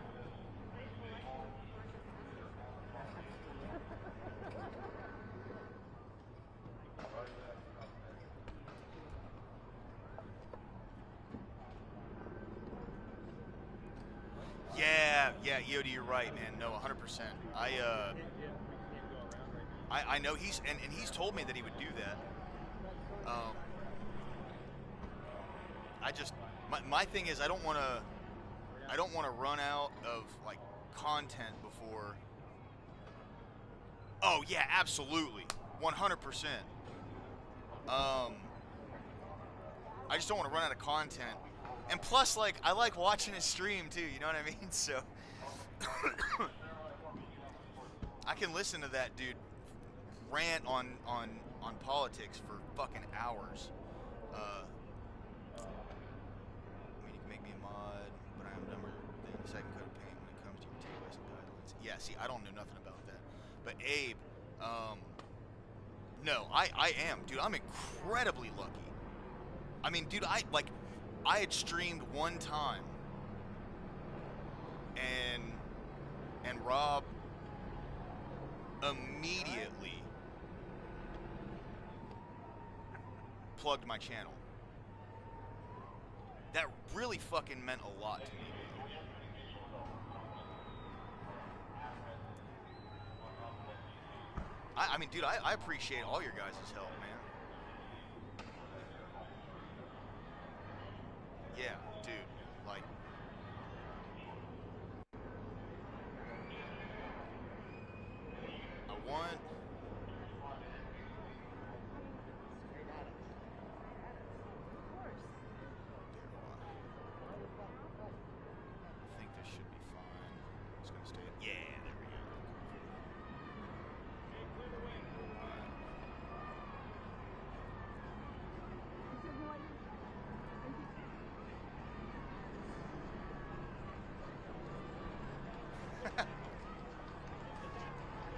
Yeah, EOD, you're right, man. No, 100%. I know he's and he's told me that he would do that. I just my thing is I don't want to run out of like content before. Oh yeah, absolutely, 100%. I just don't want to run out of content, and plus, like, I like watching his stream too. You know what I mean? So I can listen to that dude rant on politics for fucking hours. But Abe, no, I am, dude. I'm incredibly lucky. I mean, dude, I had streamed one time, and Rob immediately plugged my channel. That really fucking meant a lot to me. I mean, dude, I appreciate all your guys' help, man. Yeah, dude, like... I want... I think this should be fine. It's gonna stay... Yeah, there we go.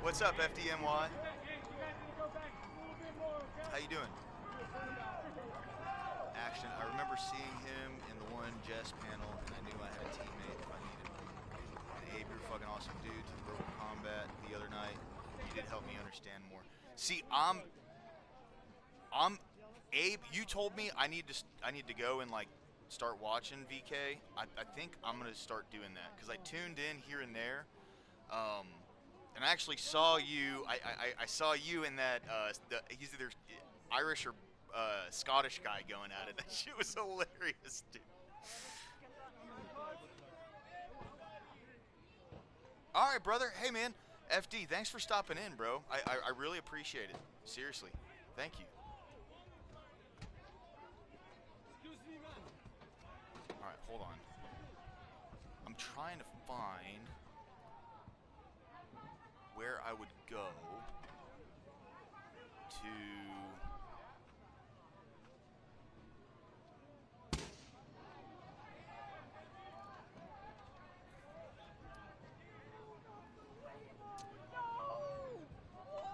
What's up, FDMY? How you doing? Action. I remember seeing him in the one Jess panel, and I knew I had a teammate if I needed one. And Abe, you're a fucking awesome dude. To the verbal combat the other night, you did help me understand more. See, I'm Abe. You told me I need to go and like start watching VK. I think I'm gonna start doing that because I tuned in here and there. And I actually saw you. I saw you in that. He's either Irish or Scottish guy going at it. That shit was hilarious, dude. All right, brother. Hey, man. FD, thanks for stopping in, bro. I really appreciate it. Seriously. Thank you. All right, hold on. I'm trying to find where I would go to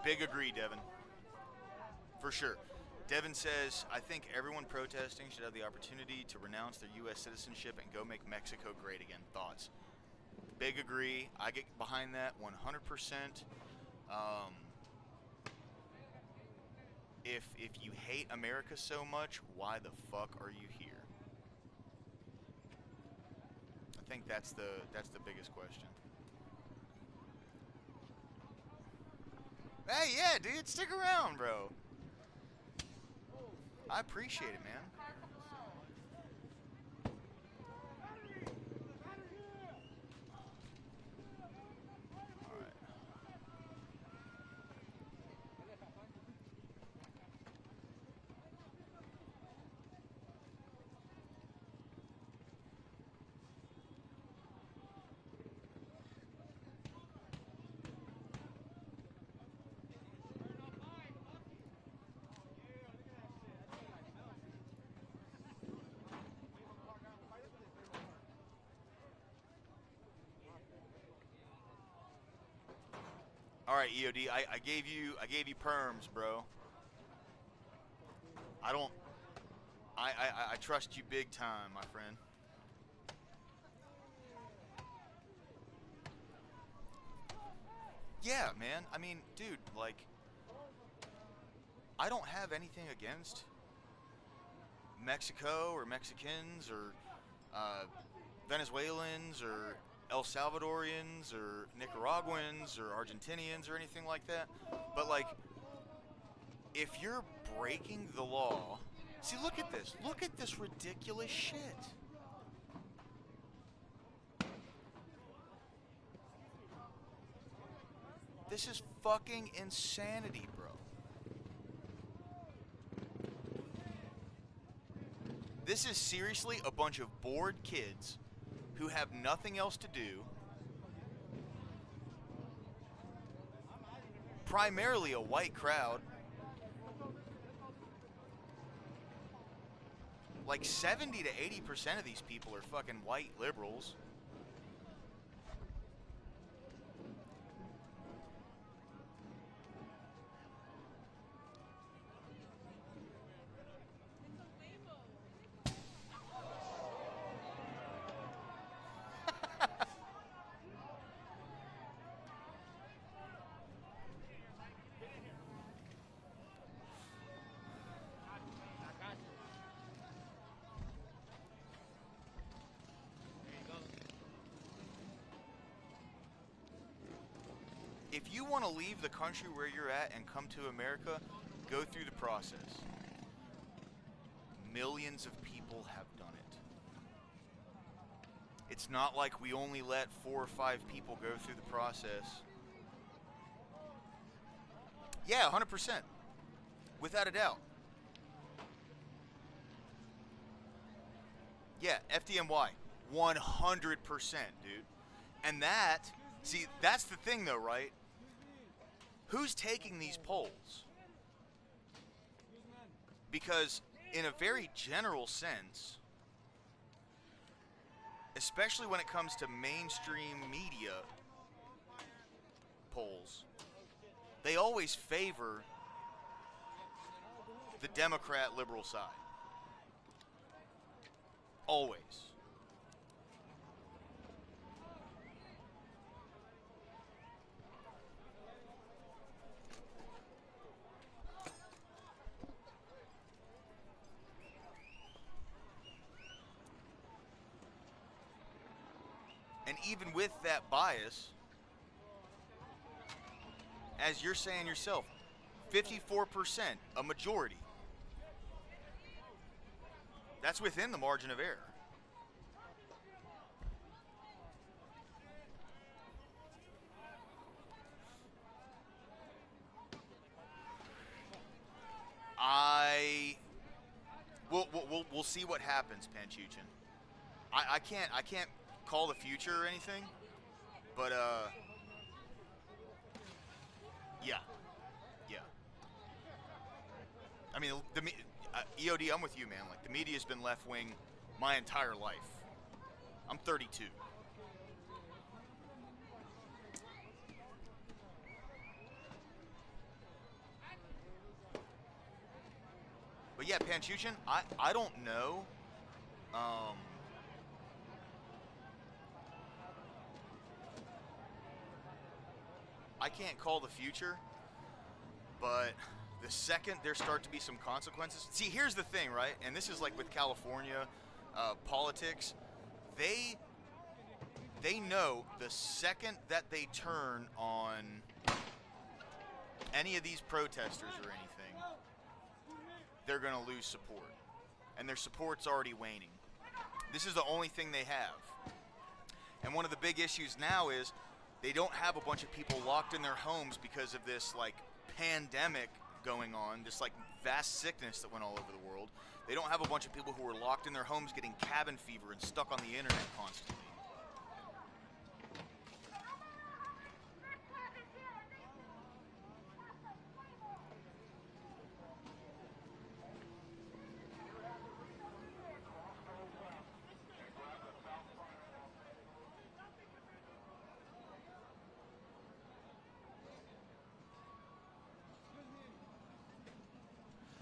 big agree, Devin. For sure. Devin says, I think everyone protesting should have the opportunity to renounce their U.S. citizenship and go make Mexico great again. Thoughts? Big agree. I get behind that 100%. If you hate America so much, why the fuck are you here? I think that's the biggest question. Hey, yeah, dude, stick around, bro. I appreciate it, man. All right, EOD, I gave you perms, bro. I trust you big time, my friend. Yeah, man. I mean, dude, like, I don't have anything against Mexico or Mexicans or Venezuelans or El Salvadorians or Nicaraguans or Argentinians or anything like that. But, like, if you're breaking the law... See, look at this. Look at this ridiculous shit. This is fucking insanity, bro. This is seriously a bunch of bored kids who have nothing else to do. Primarily a white crowd. Like 70 to 80% of these people are fucking white liberals. If you want to leave the country where you're at and come to America, go through the process. Millions of people have done it. It's not like we only let 4 or 5 people go through the process. Yeah, 100%. Without a doubt. Yeah, FDNY. 100%, dude. And that, see, that's the thing though, right? Who's taking these polls? Because in a very general sense, especially when it comes to mainstream media polls, they always favor the Democrat liberal side. Always. And even with that bias, as you're saying yourself, 54%, a majority. That's within the margin of error. We'll see what happens, Panchuchin. I can't call the future or anything, but yeah. I mean, EOD, I'm with you, man. Like, the media's been left wing my entire life. I'm 32. But yeah, Panchuchin, I don't know. I can't call the future, but the second there start to be some consequences. See, here's the thing, right? And this is like with California politics. They know the second that they turn on any of these protesters or anything, they're going to lose support. And their support's already waning. This is the only thing they have. And one of the big issues now is they don't have a bunch of people locked in their homes because of this, like, pandemic going on, this, like, vast sickness that went all over the world. They don't have a bunch of people who are locked in their homes getting cabin fever and stuck on the internet constantly.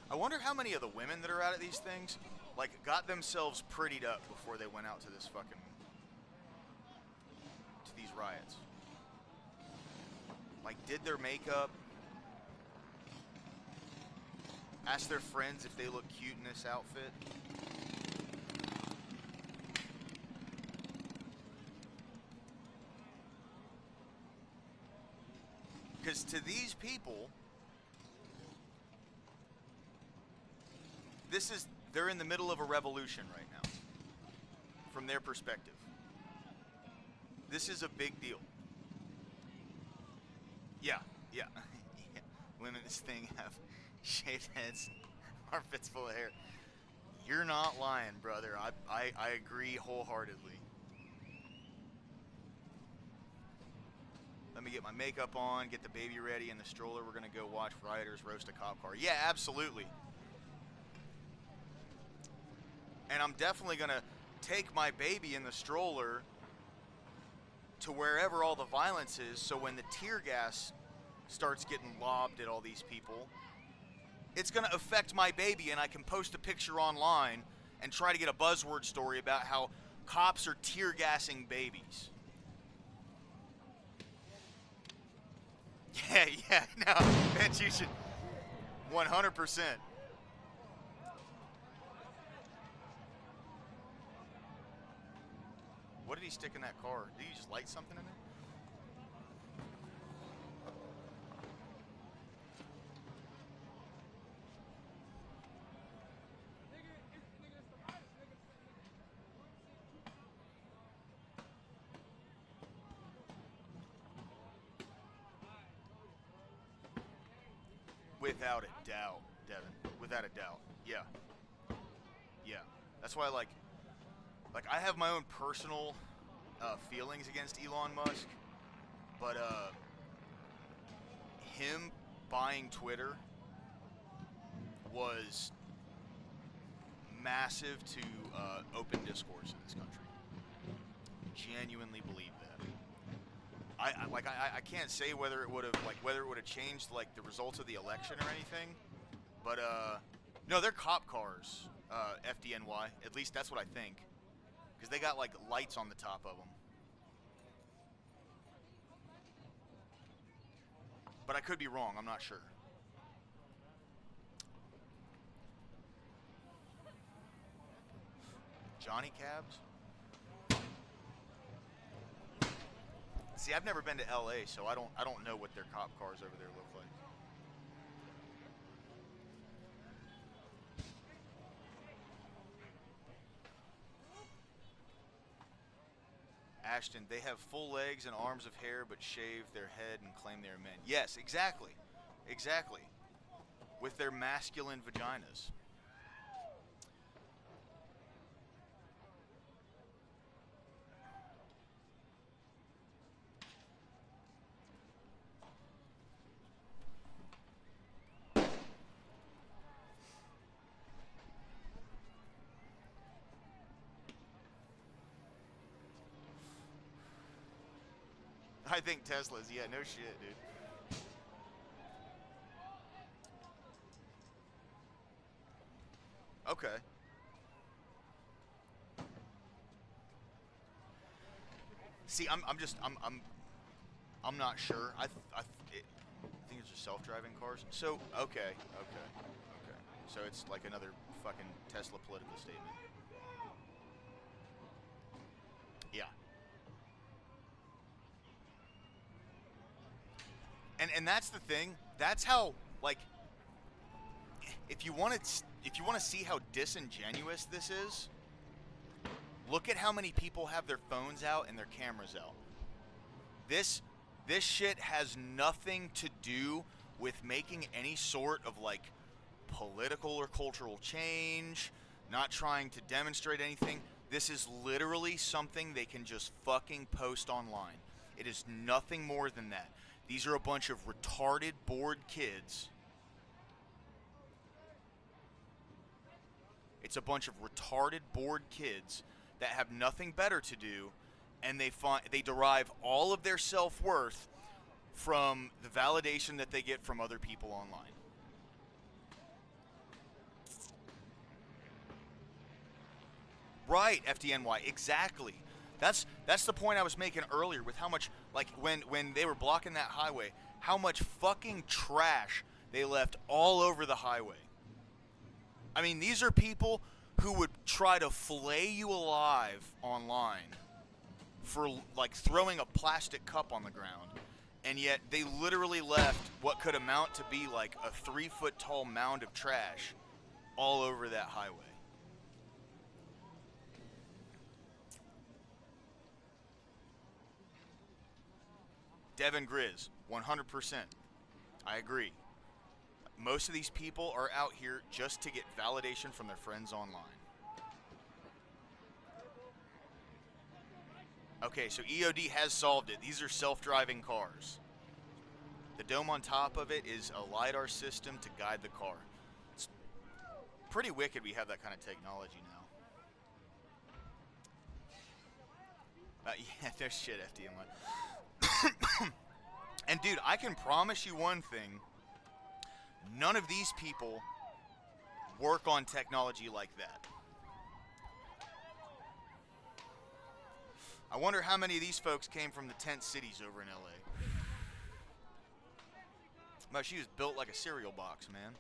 I wonder how many of the women that are out at these things, like, got themselves prettied up before they went out to this fucking, to these riots. Like, did their makeup, asked their friends if they look cute in this outfit. Because to these people, they're in the middle of a revolution right now, from their perspective. This is a big deal. Yeah. Women in this thing have shaved heads, armpits full of hair. You're not lying, brother. I agree wholeheartedly. Let me get my makeup on, get the baby ready in the stroller. We're going to go watch rioters roast a cop car. Yeah, absolutely. And I'm definitely going to take my baby in the stroller to wherever all the violence is, so when the tear gas starts getting lobbed at all these people, it's going to affect my baby, and I can post a picture online and try to get a buzzword story about how cops are tear gassing babies. Yeah, no, man, you should 100%. What did he stick in that car? Did he just light something in there? Without a doubt, Devin. Without a doubt. Yeah. Yeah. That's why, like I have my own personal feelings against Elon Musk, but him buying Twitter was massive to open discourse in this country. Genuinely believe that. I can't say whether it would have changed like the results of the election or anything, but no, they're cop cars, FDNY. At least that's what I think, because they got like lights on the top of them. But I could be wrong. I'm not sure. Johnny Cabs? See, I've never been to LA, so I don't know what their cop cars over there look like. Ashton, they have full legs and arms of hair, but shave their head and claim they are men. Yes, exactly. Exactly. With their masculine vaginas. I think Teslas, yeah, no shit, dude. Okay. See, I'm not sure. I think it's just self-driving cars. So, okay. So it's like another fucking Tesla political statement. Yeah. And that's the thing. That's how, like, if you want to see how disingenuous this is, look at how many people have their phones out and their cameras out. This shit has nothing to do with making any sort of like political or cultural change, not trying to demonstrate anything. This is literally something they can just fucking post online. It is nothing more than that. These are a bunch of retarded, bored kids. It's a bunch of retarded, bored kids that have nothing better to do, and they derive all of their self-worth from the validation that they get from other people online. Right, FDNY, exactly. That's the point I was making earlier with how much, like, when they were blocking that highway, how much fucking trash they left all over the highway. I mean, these are people who would try to fillet you alive online for, like, throwing a plastic cup on the ground, and yet they literally left what could amount to be, like, a 3-foot-tall mound of trash all over that highway. Devin Grizz, 100%. I agree. Most of these people are out here just to get validation from their friends online. Okay, so EOD has solved it. These are self-driving cars. The dome on top of it is a LiDAR system to guide the car. It's pretty wicked we have that kind of technology now. Yeah, there's shit, FDM1. And dude, I can promise you one thing. None of these people work on technology like that. I wonder how many of these folks came from the tent cities over in LA. But she was built like a cereal box, man.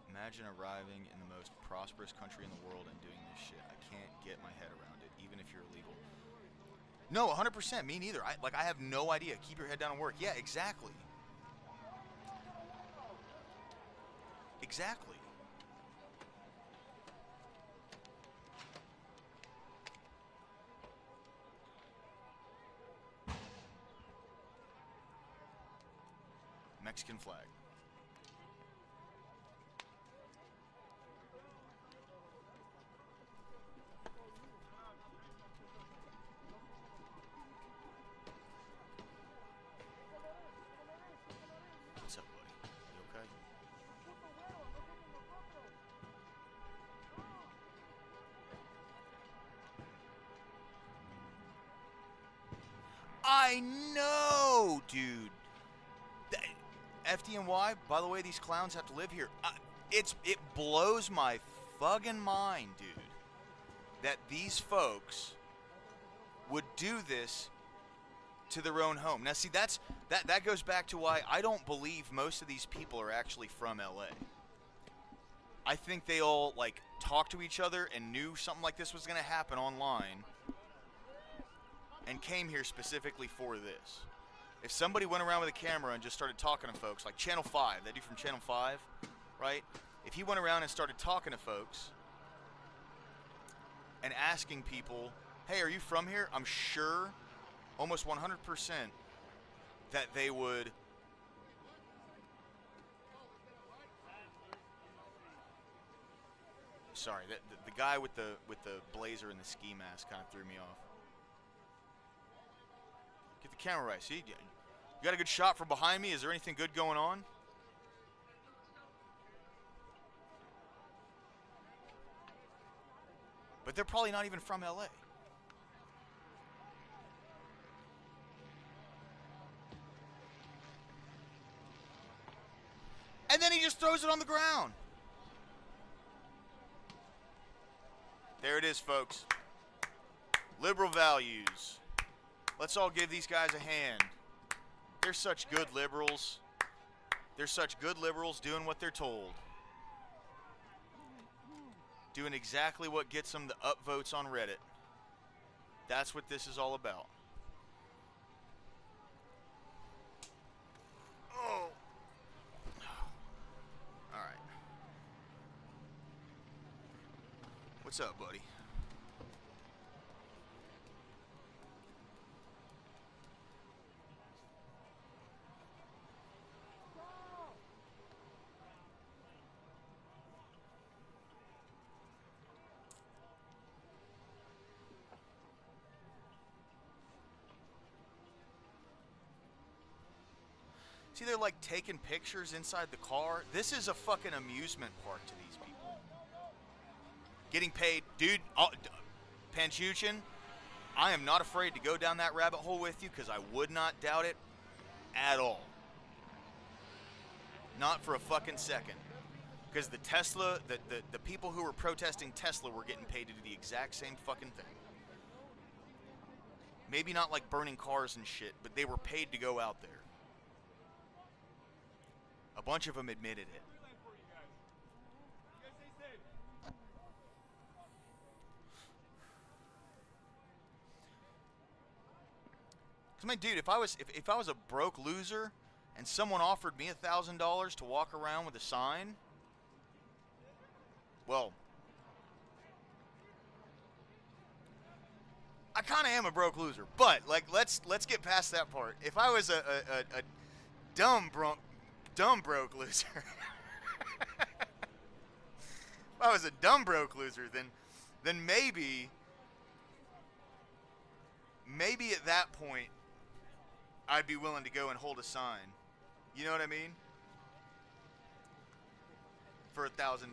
Imagine arriving in the most prosperous country in the world and doing this shit. I can't get my head around it, even if you're illegal. No, 100%. Me neither. I have no idea. Keep your head down and work. Yeah, exactly. Exactly. Mexican flag. What's up, buddy? You okay? I know, dude. FDNY, by the way, these clowns have to live here. It blows my fucking mind, dude, that these folks would do this to their own home. Now, see, that goes back to why I don't believe most of these people are actually from LA. I think they all, like, talked to each other and knew something like this was going to happen online and came here specifically for this. If somebody went around with a camera and just started talking to folks, like Channel 5, that dude from Channel 5, right? If he went around and started talking to folks and asking people, hey, are you from here? I'm sure, almost 100%, that they would sorry, the guy with the blazer and the ski mask kind of threw me off. Get the camera right. See, you got a good shot from behind me. Is there anything good going on? But they're probably not even from LA. And then he just throws it on the ground. There it is, folks. Liberal values. Let's all give these guys a hand. They're such good liberals. They're such good liberals doing what they're told. Doing exactly what gets them the upvotes on Reddit. That's what this is all about. Oh. All right. What's up, buddy? See, they're like taking pictures inside the car. This is a fucking amusement park to these people. Getting paid. Dude, Panchuchin, I am not afraid to go down that rabbit hole with you because I would not doubt it at all. Not for a fucking second. Because the Tesla, the people who were protesting Tesla were getting paid to do the exact same fucking thing. Maybe not like burning cars and shit, but they were paid to go out there. A bunch of them admitted it. Cause, man, dude, if I was a broke loser and someone offered me $1,000 to walk around with a sign, well, I kind of am a broke loser. But like, let's get past that part. If I was a dumb broke loser, if I was a dumb broke loser, then maybe at that point I'd be willing to go and hold a sign. You know what I mean? For $1,000.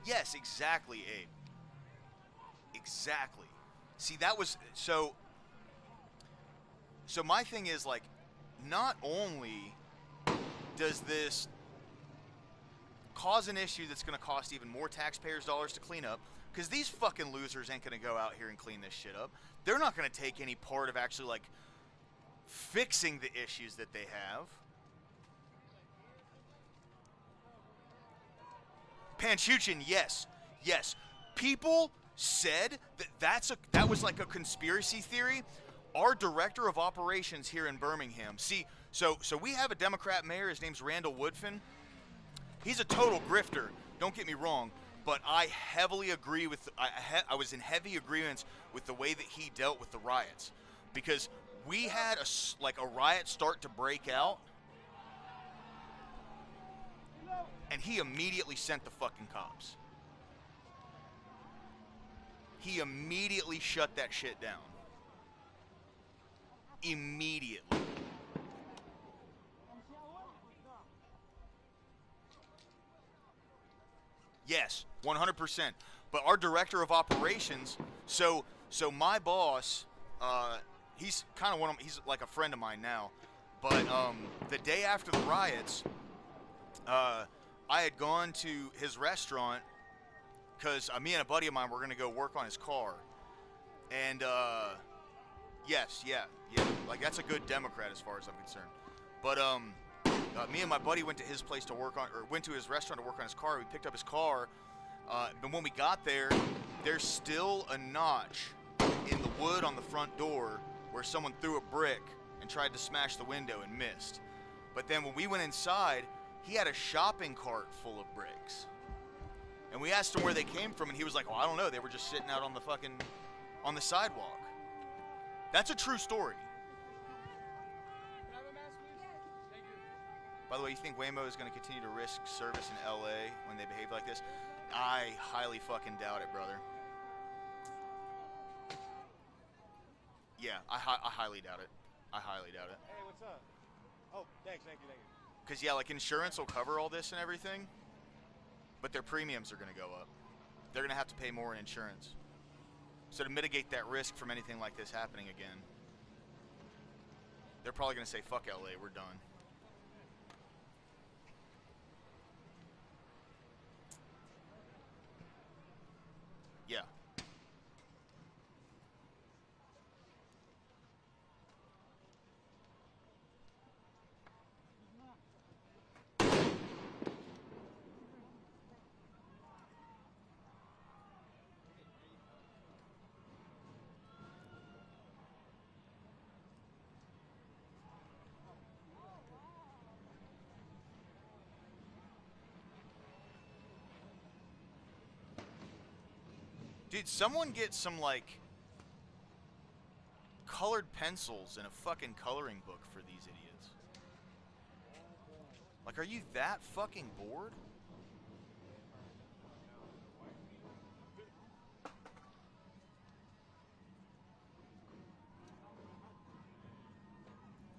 Yes, exactly, Abe. Exactly. See, that was so my thing is, like, not only does this cause an issue that's going to cost even more taxpayers' dollars to clean up, because these fucking losers ain't going to go out here and clean this shit up. They're not going to take any part of actually, like, fixing the issues that they have. Panchuchin, yes. People said that was like a conspiracy theory. Our director of operations here in Birmingham, see, so we have a Democrat mayor. His name's Randall Woodfin. He's a total grifter. Don't get me wrong, But I heavily agree with, I was in heavy agreement with the way that he dealt with the riots. Because we had a riot start to break out, and he immediately sent the fucking cops. He immediately shut that shit down. Immediately. Yes, 100%. But our director of operations, so my boss, he's kind of he's like a friend of mine now. But the day after the riots, I had gone to his restaurant because me and a buddy of mine were going to go work on his car. And yes, yeah, like that's a good Democrat as far as I'm concerned. But me and my buddy went to his place to work on, or went to his restaurant to work on his car. We picked up his car, but when we got there, there's still a notch in the wood on the front door where someone threw a brick and tried to smash the window and missed. But then when we went inside, he had a shopping cart full of bricks. And we asked him where they came from, and he was like, well, I don't know. They were just sitting out on the sidewalk. That's a true story. By the way, you think Waymo is going to continue to risk service in LA when they behave like this? I highly fucking doubt it, brother. Yeah, I highly doubt it. I highly doubt it. Hey, what's up? Oh, thank you. Because, yeah, like, insurance will cover all this and everything, but their premiums are going to go up. They're going to have to pay more in insurance. So to mitigate that risk from anything like this happening again, they're probably going to say, fuck LA, we're done. Yeah. Dude, someone get some, like, colored pencils and a fucking coloring book for these idiots. Like, are you that fucking bored?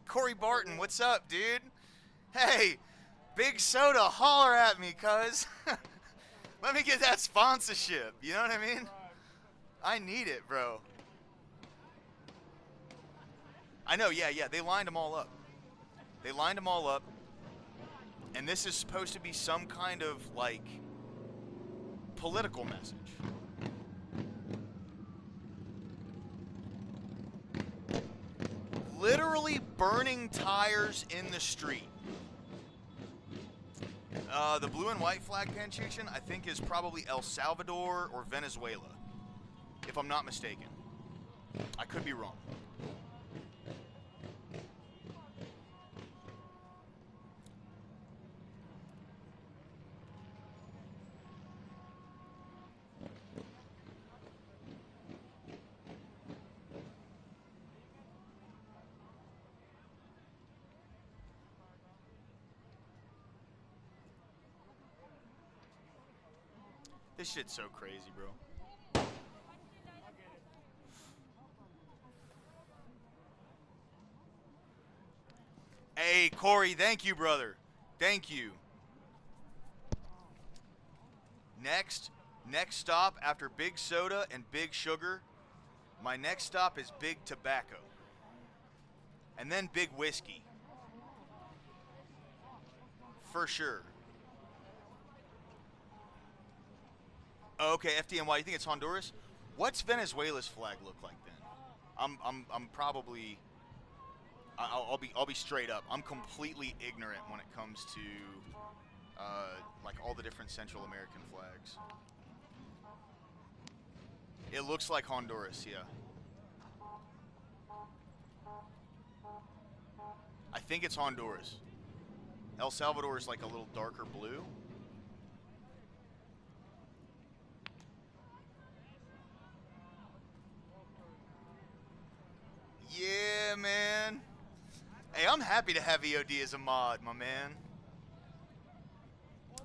Corey Barton, what's up, dude? Hey, Big Soda, holler at me, cuz. Let me get that sponsorship, you know what I mean? I need it, bro. I know, yeah, they lined them all up. They lined them all up. And this is supposed to be some kind of, like, political message. Literally burning tires in the street. The blue and white flag plantation, I think, is probably El Salvador or Venezuela, if I'm not mistaken. I could be wrong. This shit's so crazy, bro. Hey, Corey, thank you, brother. Thank you. Next stop after Big Soda and Big Sugar, my next stop is Big Tobacco. And then Big Whiskey. For sure. Oh, okay, FDNY. You think it's Honduras? What's Venezuela's flag look like then? I'm probably. I'll be straight up. I'm completely ignorant when it comes to like all the different Central American flags. It looks like Honduras, yeah. I think it's Honduras. El Salvador is like a little darker blue. I'm happy to have EOD as a mod, my man.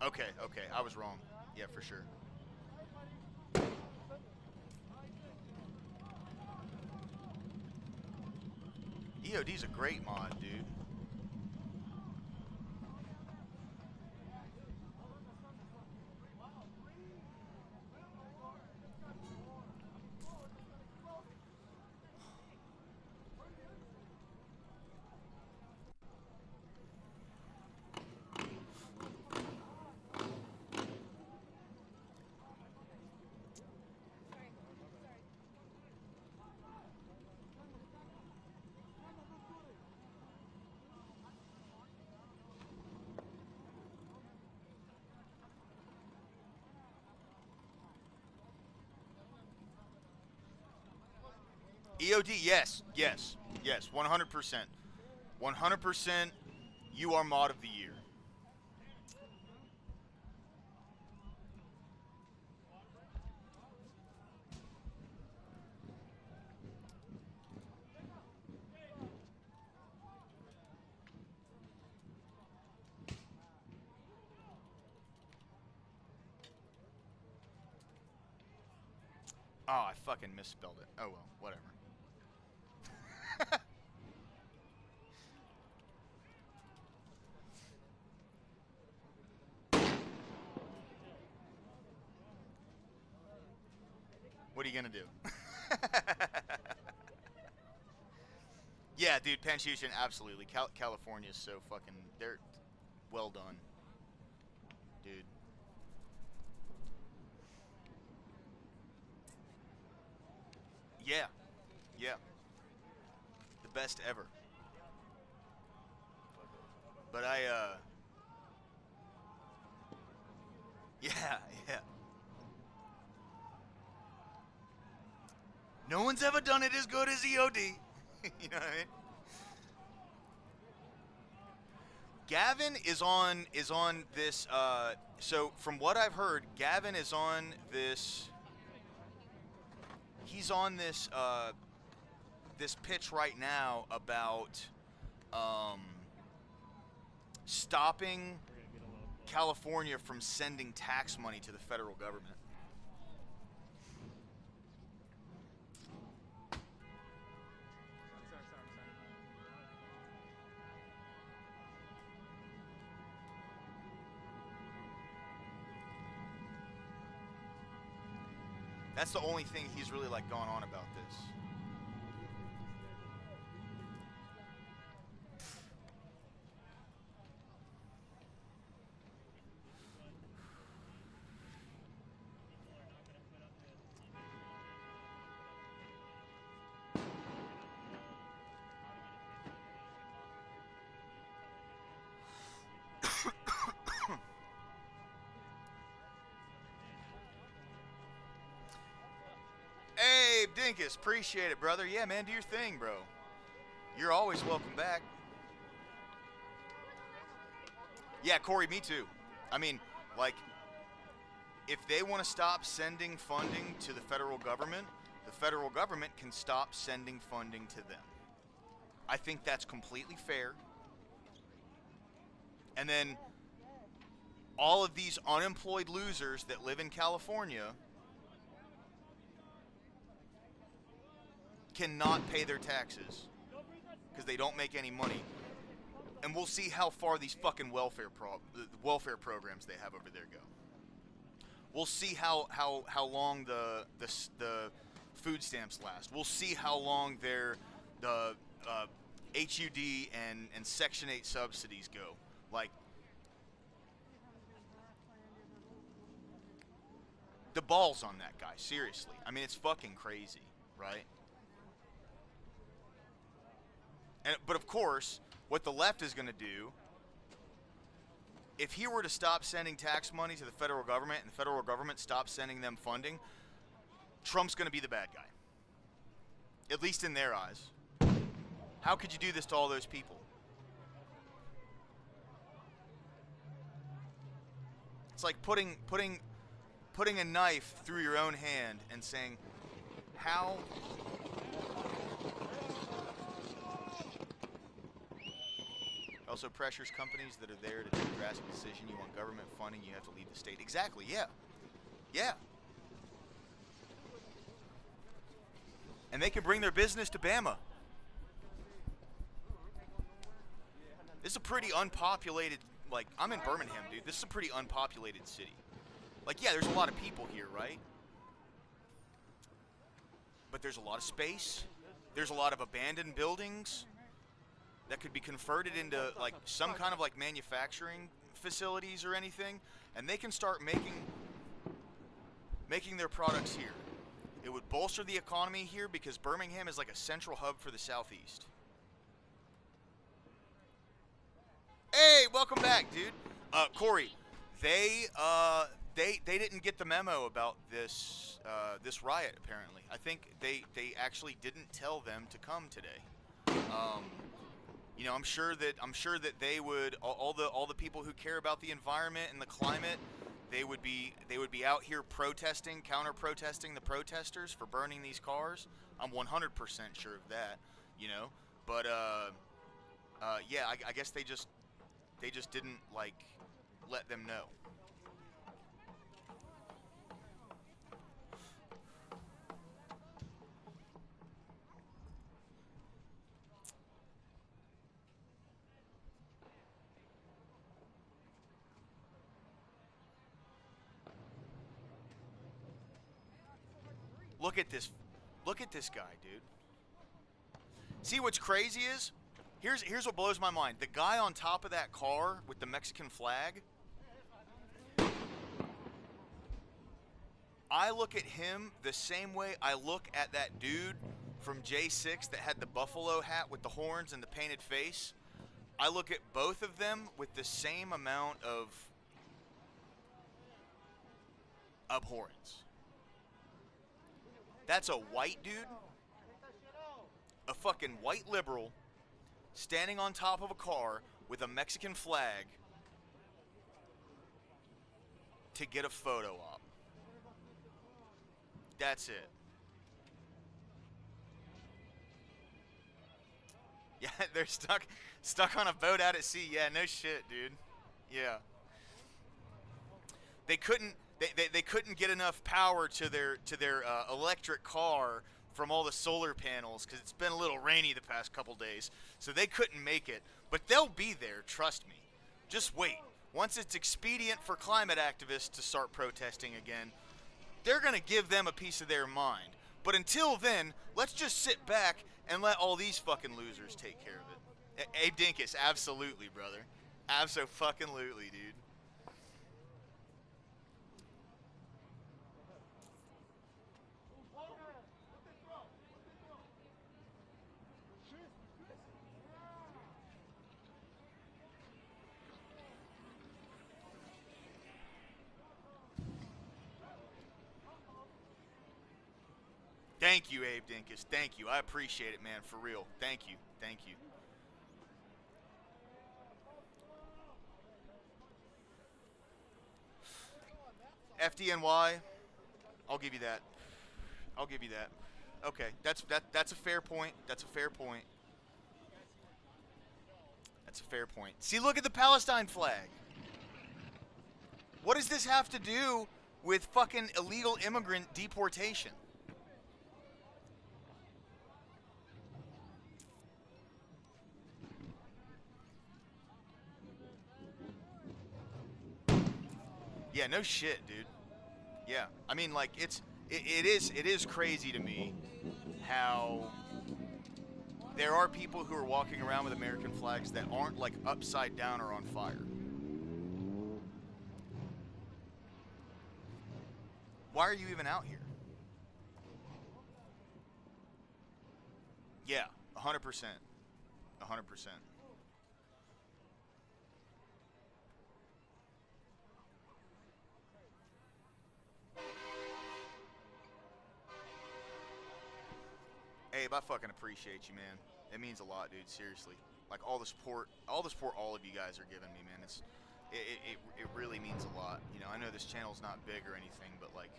Okay, I was wrong. Yeah, for sure. EOD's a great mod, dude. EOD, yes, 100%. 100%, you are mod of the year. Oh, I fucking misspelled it. Oh well, whatever. What are you gonna do? Yeah, dude, Panchuchin, absolutely. California's so fucking, they're well done, dude. Yeah, the best ever. But yeah. No one's ever done it as good as EOD. You know what I mean? Gavin is on this. So from what I've heard, Gavin is on this. He's on this this pitch right now about stopping California from sending tax money to the federal government. That's the only thing he's really like gone on about this. Hey, Dinkus, appreciate it, brother. Yeah, man, do your thing, bro. You're always welcome back. Yeah, Corey, me too. I mean, like, if they want to stop sending funding to the federal government can stop sending funding to them. I think that's completely fair. And then all of these unemployed losers that live in California cannot pay their taxes because they don't make any money. And we'll see how far these fucking welfare programs they have over there go. We'll see how long the food stamps last. We'll see how long the HUD and Section 8 subsidies go. Like, the balls on that guy, seriously. I mean, it's fucking crazy, right? But of course, what the left is going to do, if he were to stop sending tax money to the federal government and the federal government stops sending them funding, Trump's going to be the bad guy. At least in their eyes. How could you do this to all those people? It's like putting a knife through your own hand and saying, how Also pressures companies that are there to take a drastic decision. You want government funding, you have to leave the state. Exactly, yeah. Yeah. And they can bring their business to Bama. This is a pretty unpopulated, like, I'm in Birmingham, dude. This is a pretty unpopulated city. Like, yeah, there's a lot of people here, right? But there's a lot of space. There's a lot of abandoned buildings that could be converted into, like, some kind of, like, manufacturing facilities or anything. And they can start making their products here. It would bolster the economy here because Birmingham is like a central hub for the Southeast. Hey, welcome back, dude. Corey, they didn't get the memo about this this riot. Apparently, I think they actually didn't tell them to come today. You know, I'm sure that they would all the people who care about the environment and the climate. They would be out here protesting, counter-protesting the protesters for burning these cars. I'm 100% sure of that, you know. But yeah, I guess they just didn't like let them know. Look at this guy, dude. See what's crazy is? Here's what blows my mind. The guy on top of that car with the Mexican flag, I look at him the same way I look at that dude from J6 that had the buffalo hat with the horns and the painted face. I look at both of them with the same amount of abhorrence. That's a white dude, a fucking white liberal, standing on top of a car with a Mexican flag to get a photo op. That's it. Yeah, they're stuck on a boat out at sea. Yeah, no shit, dude. Yeah. They couldn't get enough power to their electric car from all the solar panels because it's been a little rainy the past couple days, so they couldn't make it. But they'll be there, trust me. Just wait. Once it's expedient for climate activists to start protesting again, they're going to give them a piece of their mind. But until then, let's just sit back and let all these fucking losers take care of it. Abe Dinkus, absolutely, brother. Abso-fucking-lutely, dude. Thank you, Abe Dinkus. Thank you. I appreciate it, man. For real. Thank you. Thank you. FDNY. I'll give you that. I'll give you that. Okay. That's a fair point. That's a fair point. That's a fair point. See, look at the Palestine flag. What does this have to do with fucking illegal immigrant deportation? Yeah, no shit, dude. Yeah, I mean, like, it is crazy to me how there are people who are walking around with American flags that aren't, like, upside down or on fire. Why are you even out here? Yeah, 100%. 100%. Abe, I fucking appreciate you, man. It means a lot, dude. Seriously, like all the support all of you guys are giving me, man. It really means a lot. You know, I know this channel's not big or anything, but like,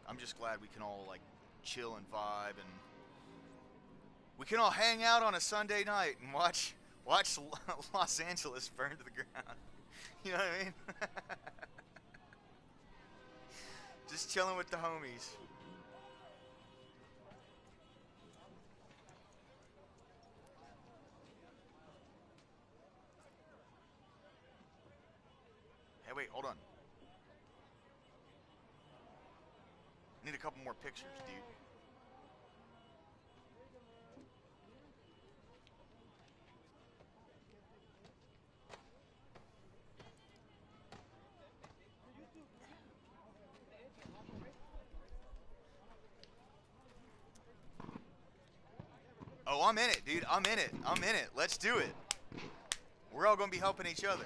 I'm just glad we can all like chill and vibe, and we can all hang out on a Sunday night and watch Watch Los Angeles burn to the ground. You know what I mean? Just chilling with the homies. Hey, wait, hold on. Need a couple more pictures, dude. Oh, I'm in it, dude. I'm in it. I'm in it. Let's do it. We're all going to be helping each other.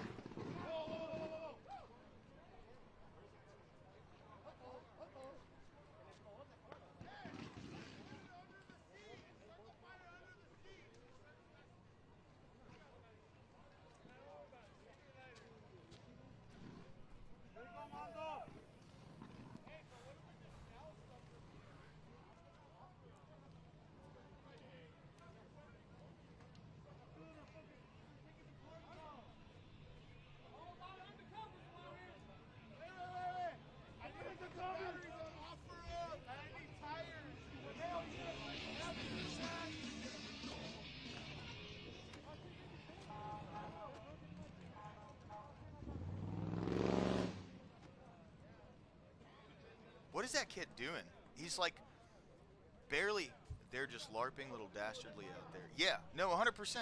What is that kid doing? He's like barely. They're just LARPing little dastardly out there. Yeah, no, 100%.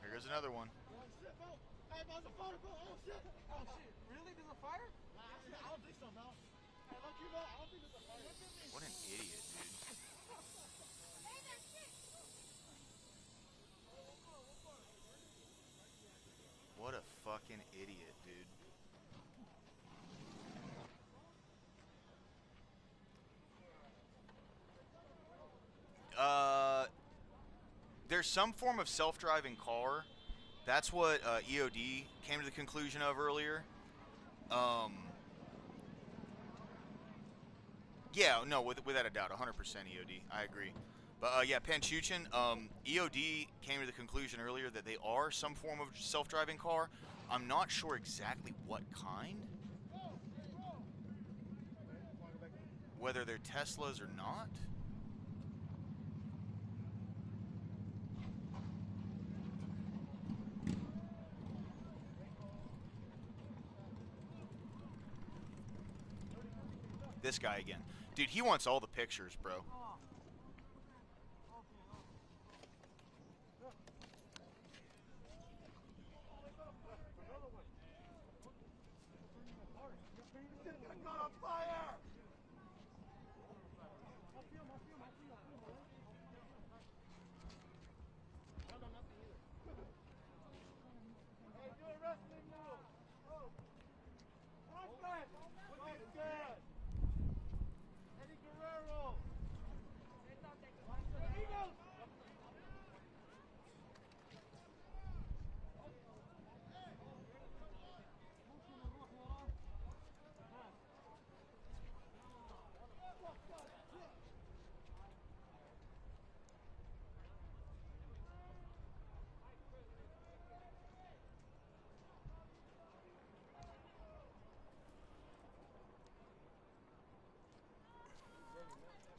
Here goes another one. What an idiot, dude. What a fucking idiot, dude. There's some form of self-driving car. That's what EOD came to the conclusion of earlier. Yeah, no, without a doubt, 100% EOD. I agree. But yeah, Panchuchin, EOD came to the conclusion earlier that they are some form of self-driving car. I'm not sure exactly what kind. Whether they're Teslas or not. This guy again. Dude, he wants all the pictures, bro.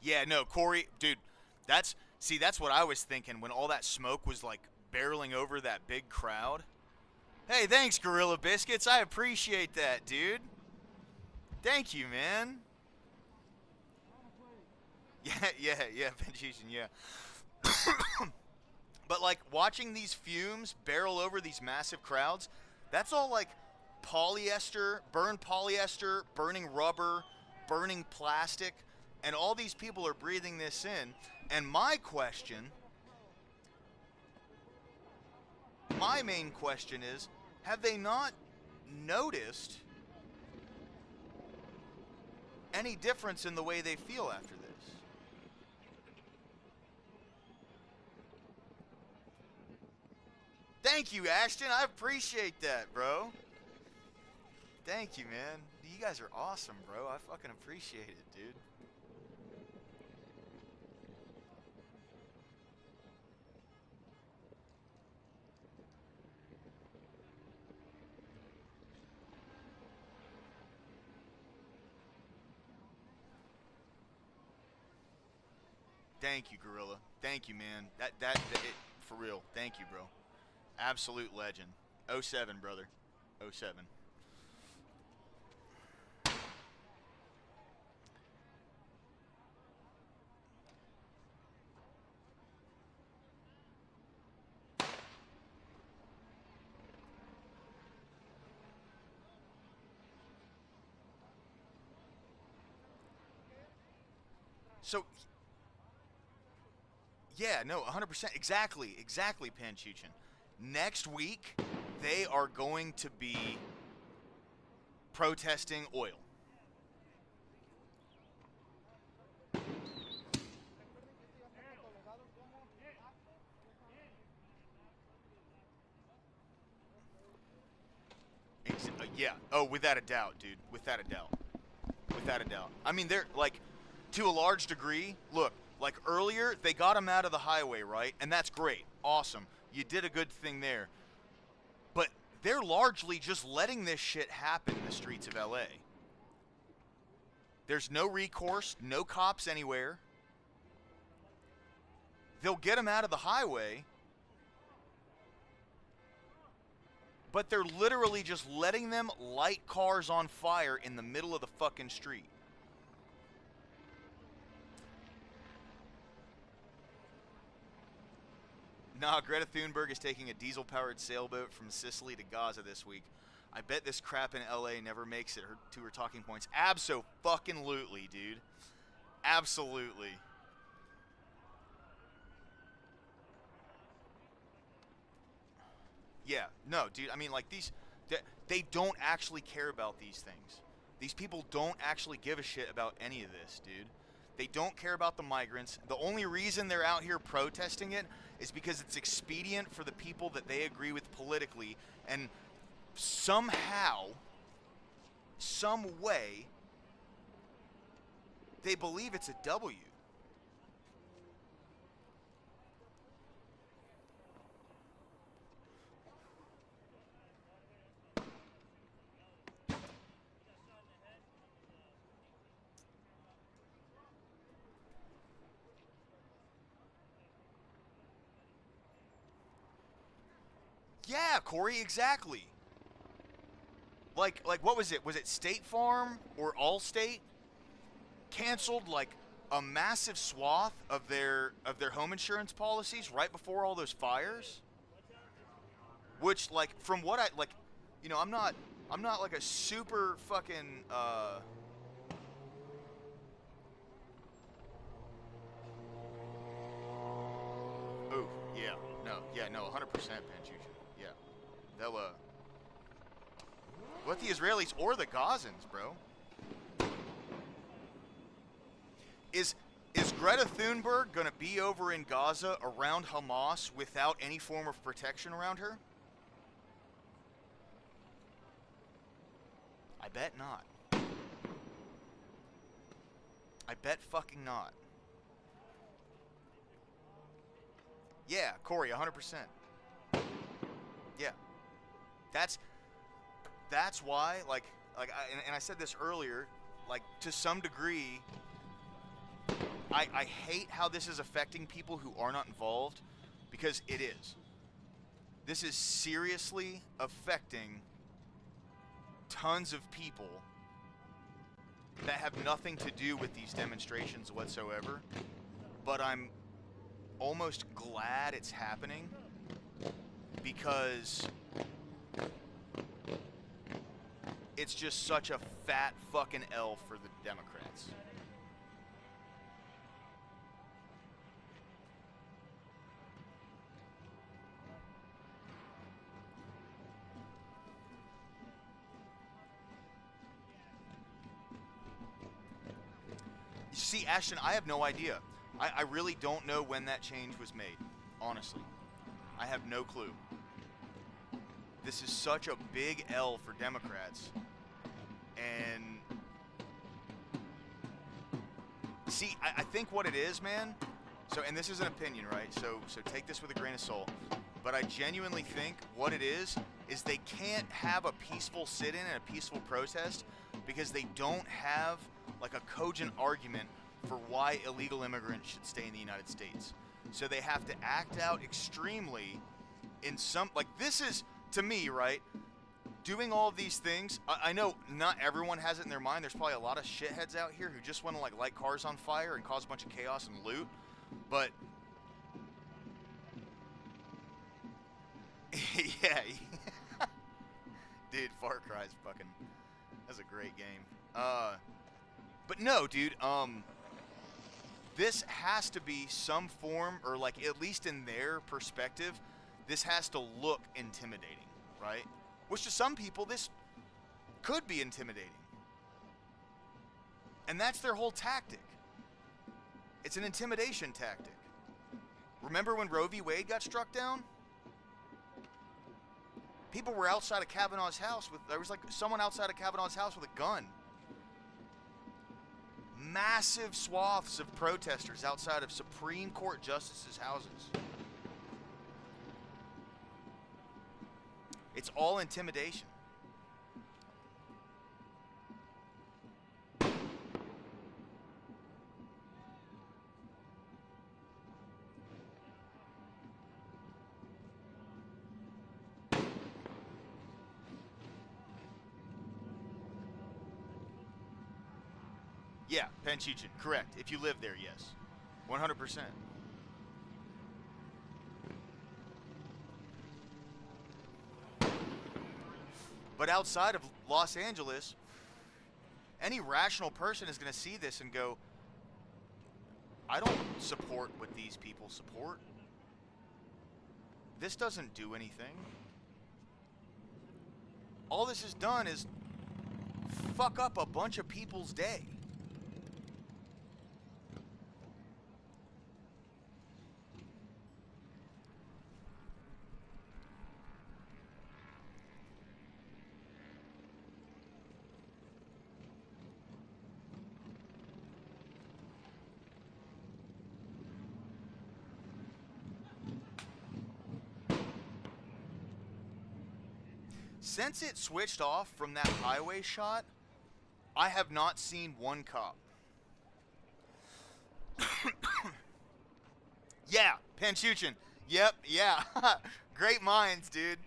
Yeah, no, Corey, dude, that's what I was thinking when all that smoke was like barreling over that big crowd. Hey, thanks, Gorilla Biscuits. I appreciate that, dude. Thank you, man. Yeah, Benjishan, yeah. But like watching these fumes barrel over these massive crowds, that's all like polyester, burning rubber, burning plastic, and all these people are breathing this in. And my main question is, have they not noticed any difference in the way they feel after this? Thank you, Ashton. I appreciate that, bro. Thank you, man. You guys are awesome, bro. I fucking appreciate it, dude. Thank you, Gorilla. Thank you, man. For real. Thank you, bro. Absolute legend. 07, brother. 07. So, yeah, no, 100%. Exactly, Panchuchin. Next week, they are going to be protesting oil. Yeah. Oh, without a doubt, dude. Without a doubt. Without a doubt. I mean, they're, like, to a large degree, look, like earlier, they got him out of the highway, right? And that's great. Awesome. You did a good thing there. But they're largely just letting this shit happen in the streets of LA. There's no recourse, no cops anywhere. They'll get him out of the highway, but they're literally just letting them light cars on fire in the middle of the fucking street. Nah, Greta Thunberg is taking a diesel-powered sailboat from Sicily to Gaza this week. I bet this crap in LA never makes it to her talking points. Abso-fucking-lutely, dude. Absolutely. Yeah, no, dude, I mean, like, they don't actually care about these things. These people don't actually give a shit about any of this, dude. They don't care about the migrants. The only reason they're out here protesting it is because it's expedient for the people that they agree with politically, and somehow, some way, they believe it's a W. Yeah, Corey, exactly. Like what was it? Was it State Farm or Allstate canceled like a massive swath of their home insurance policies right before all those fires? Which, like, from what I like, you know, I'm not like a super fucking Oh, yeah. No, 100% Panchuchin. Yeah. They'll what the Israelis or the Gazans, bro. Is Greta Thunberg gonna be over in Gaza around Hamas without any form of protection around her? I bet not. I bet fucking not. Yeah, Corey, 100%. Yeah. That's why, like I said this earlier, like, to some degree, I hate how this is affecting people who are not involved, because it is. This is seriously affecting tons of people that have nothing to do with these demonstrations whatsoever, but I'm almost glad it's happening, because it's just such a fat fucking L for the Democrats. You see, Ashton, I have no idea. I really don't know when that change was made, honestly. I have no clue. this is such a big L for Democrats. And see, I think what it is, man. So, and this is an opinion, right? So take this with a grain of salt. But I genuinely think what it is they can't have a peaceful sit-in and a peaceful protest because they don't have like a cogent argument for why illegal immigrants should stay in the United States. So they have to act out extremely in some, like this is, to me, right, doing all of these things. I know not everyone has it in their mind. There's probably a lot of shitheads out here who just want to like light cars on fire and cause a bunch of chaos and loot. But yeah, dude, Far Cry's fucking, that's a great game. But no, dude, this has to be some form, or like at least in their perspective, this has to look intimidating, right? Which to some people, this could be intimidating. And that's their whole tactic. It's an intimidation tactic. Remember when Roe v. Wade got struck down? People were outside of Kavanaugh's house there was like someone outside of Kavanaugh's house with a gun. Massive swaths of protesters outside of Supreme Court justices' houses. It's all intimidation. Yeah, Penchuchin, correct. If you live there, yes. 100%. But outside of Los Angeles, any rational person is going to see this and go, I don't support what these people support. This doesn't do anything. All this has done is fuck up a bunch of people's day. Since it switched off from that highway shot, I have not seen one cop. Yeah, Penchuchin. Yep, yeah. Great minds, dude.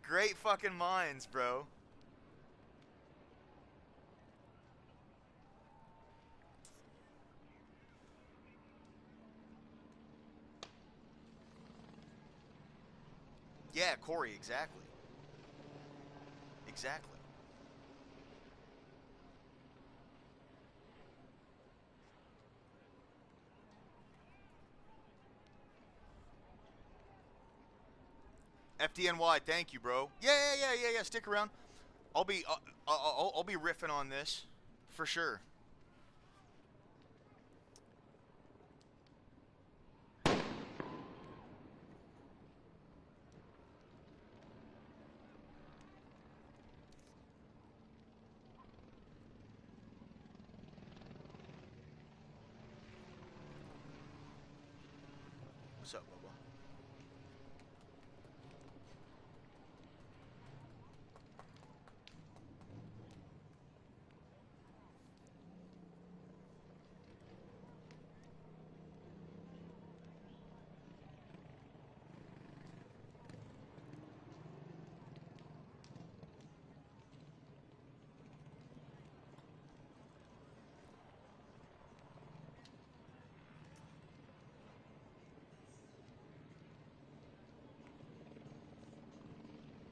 Great fucking minds, bro. Yeah, Corey, exactly. Exactly. FDNY, thank you, bro. Yeah. Stick around. I'll be riffing on this for sure. What's up, Bubba?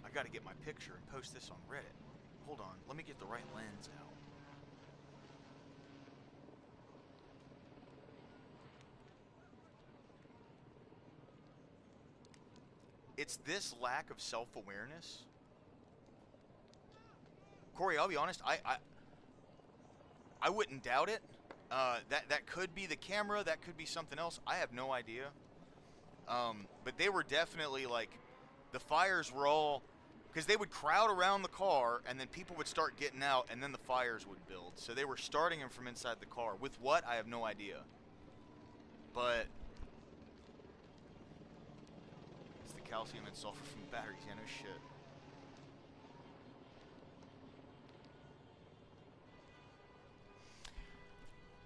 I gotta get my picture and post this on Reddit. Hold on, let me get the right lens out. It's this lack of self-awareness. Corey, I'll be honest, I wouldn't doubt it. That could be the camera, that could be something else. I have no idea. But they were definitely like the fires were all, because they would crowd around the car, and then people would start getting out, and then the fires would build. So they were starting them from inside the car. With what? I have no idea. But it's the calcium and sulfur from the batteries. Yeah, no shit.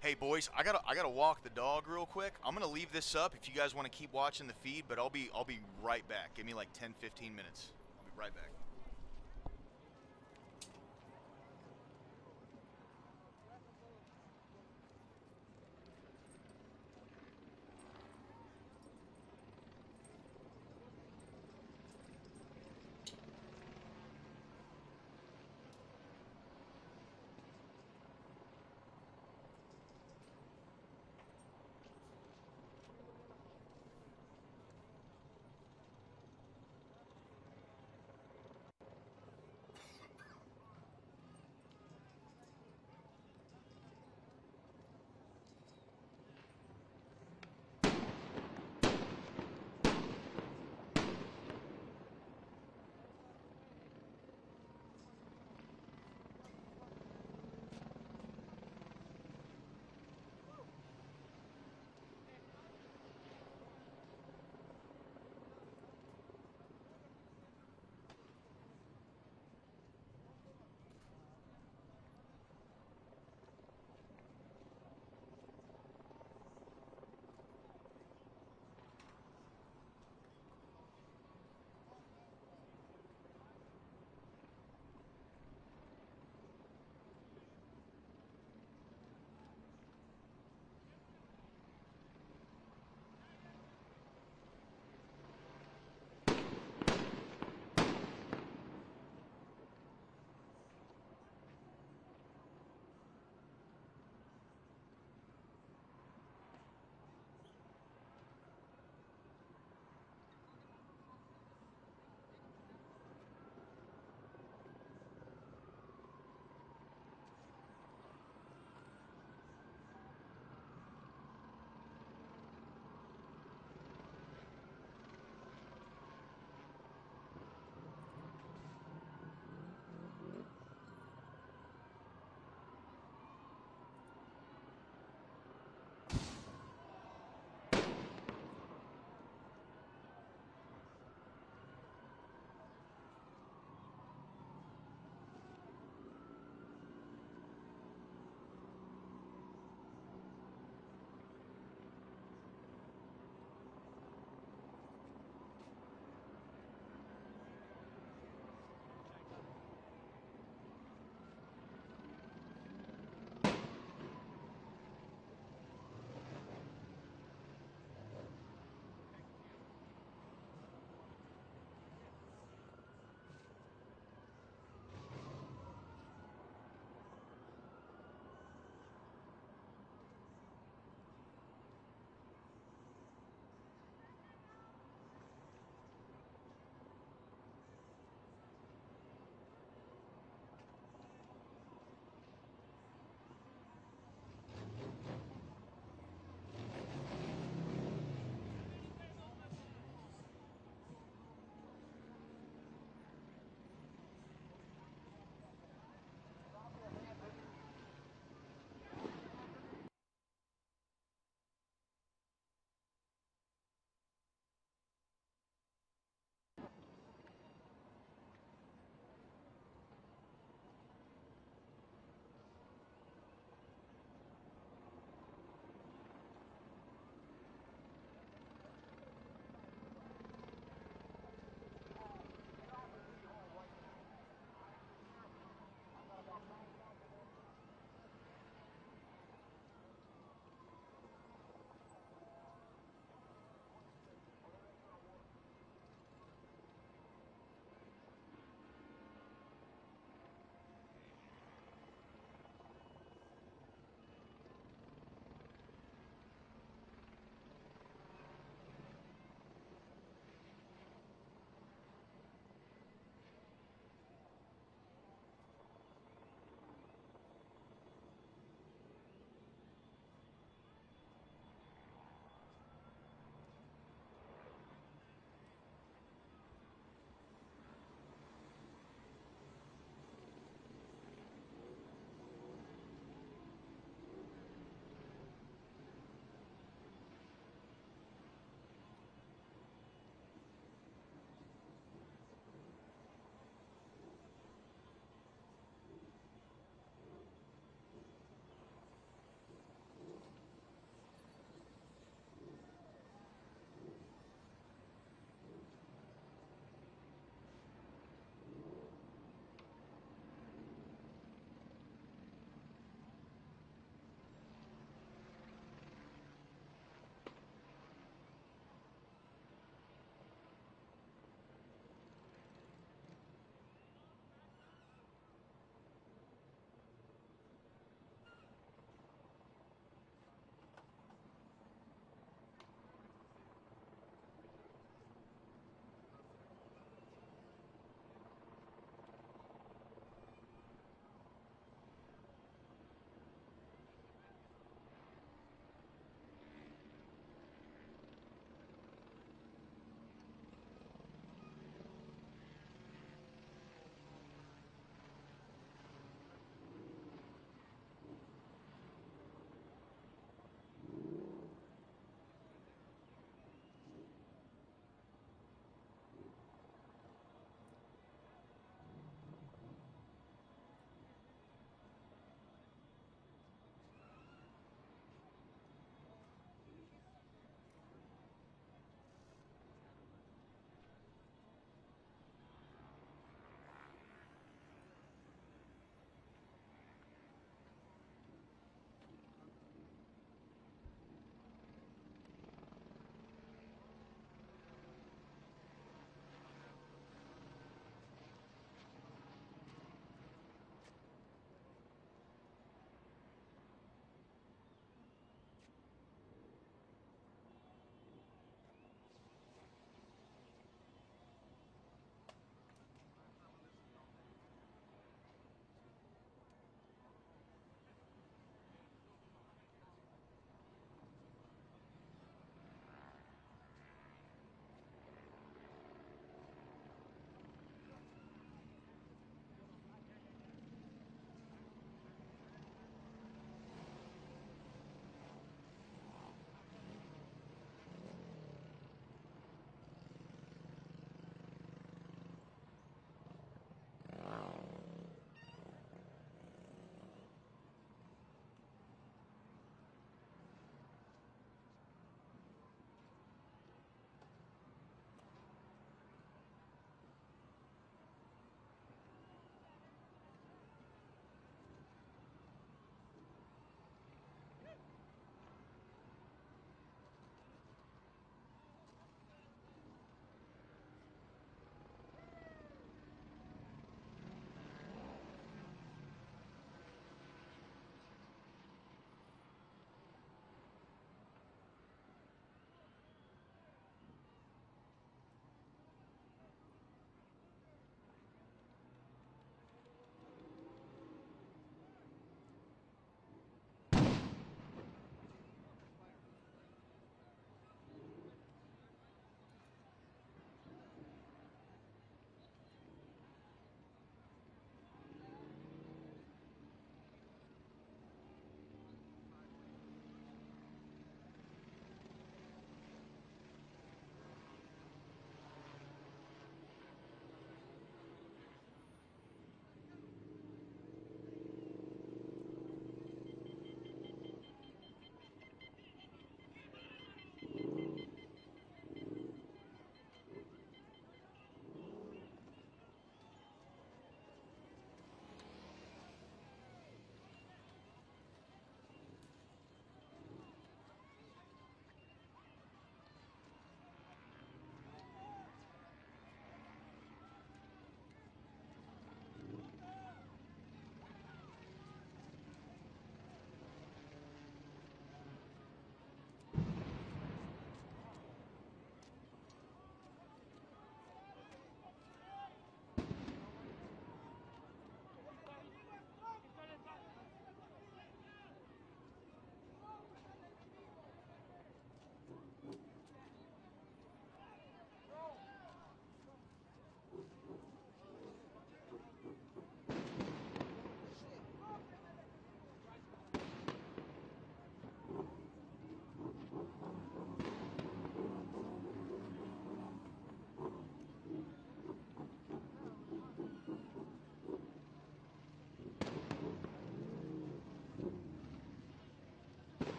Hey boys, I gotta walk the dog real quick. I'm gonna leave this up if you guys want to keep watching the feed, but I'll be right back. Give me like 10-15 minutes. I'll be right back.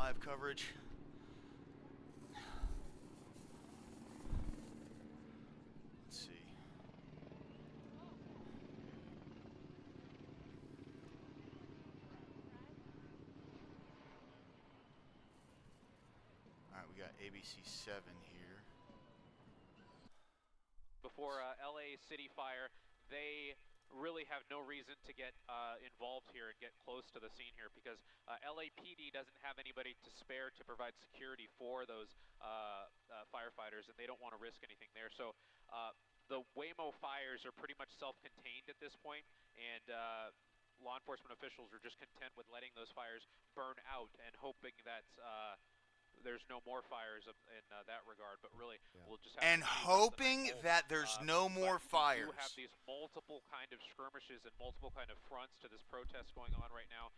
live coverage. Let's see. All right, we got ABC 7 here. Before LA City Fire, they really have no reason to get involved here and get close to the scene here because LAPD doesn't have anybody to spare to provide security for those firefighters, and they don't want to risk anything there. So the Waymo fires are pretty much self-contained at this point, and law enforcement officials are just content with letting those fires burn out and hoping that there's no more fires in that regard, but really we'll just have and to see hoping that there's no more fires. We do have these multiple kind of skirmishes and multiple kind of fronts to this protest going on right now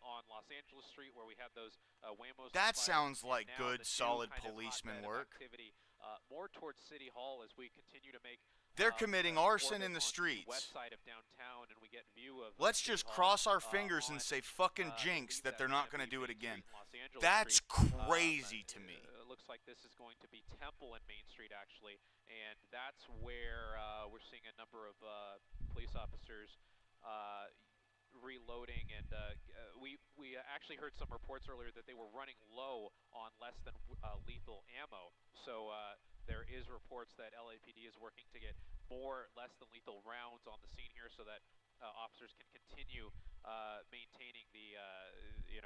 on Los Angeles Street, where we have those Waymos. That sounds like good, solid policeman work. Activity more towards City Hall as we continue to make. They're committing arson in the streets. West side of downtown, and we get view of. Let's just cross our fingers and say fucking jinx that they're not going to do it again. That's crazy to me. It looks like this is going to be Temple and Main Street, actually, and that's where we're seeing a number of police officers reloading, and we actually heard some reports earlier that they were running low on less than lethal ammo. So there is reports that LAPD is working to get more less than lethal rounds on the scene here, so that officers can continue maintaining the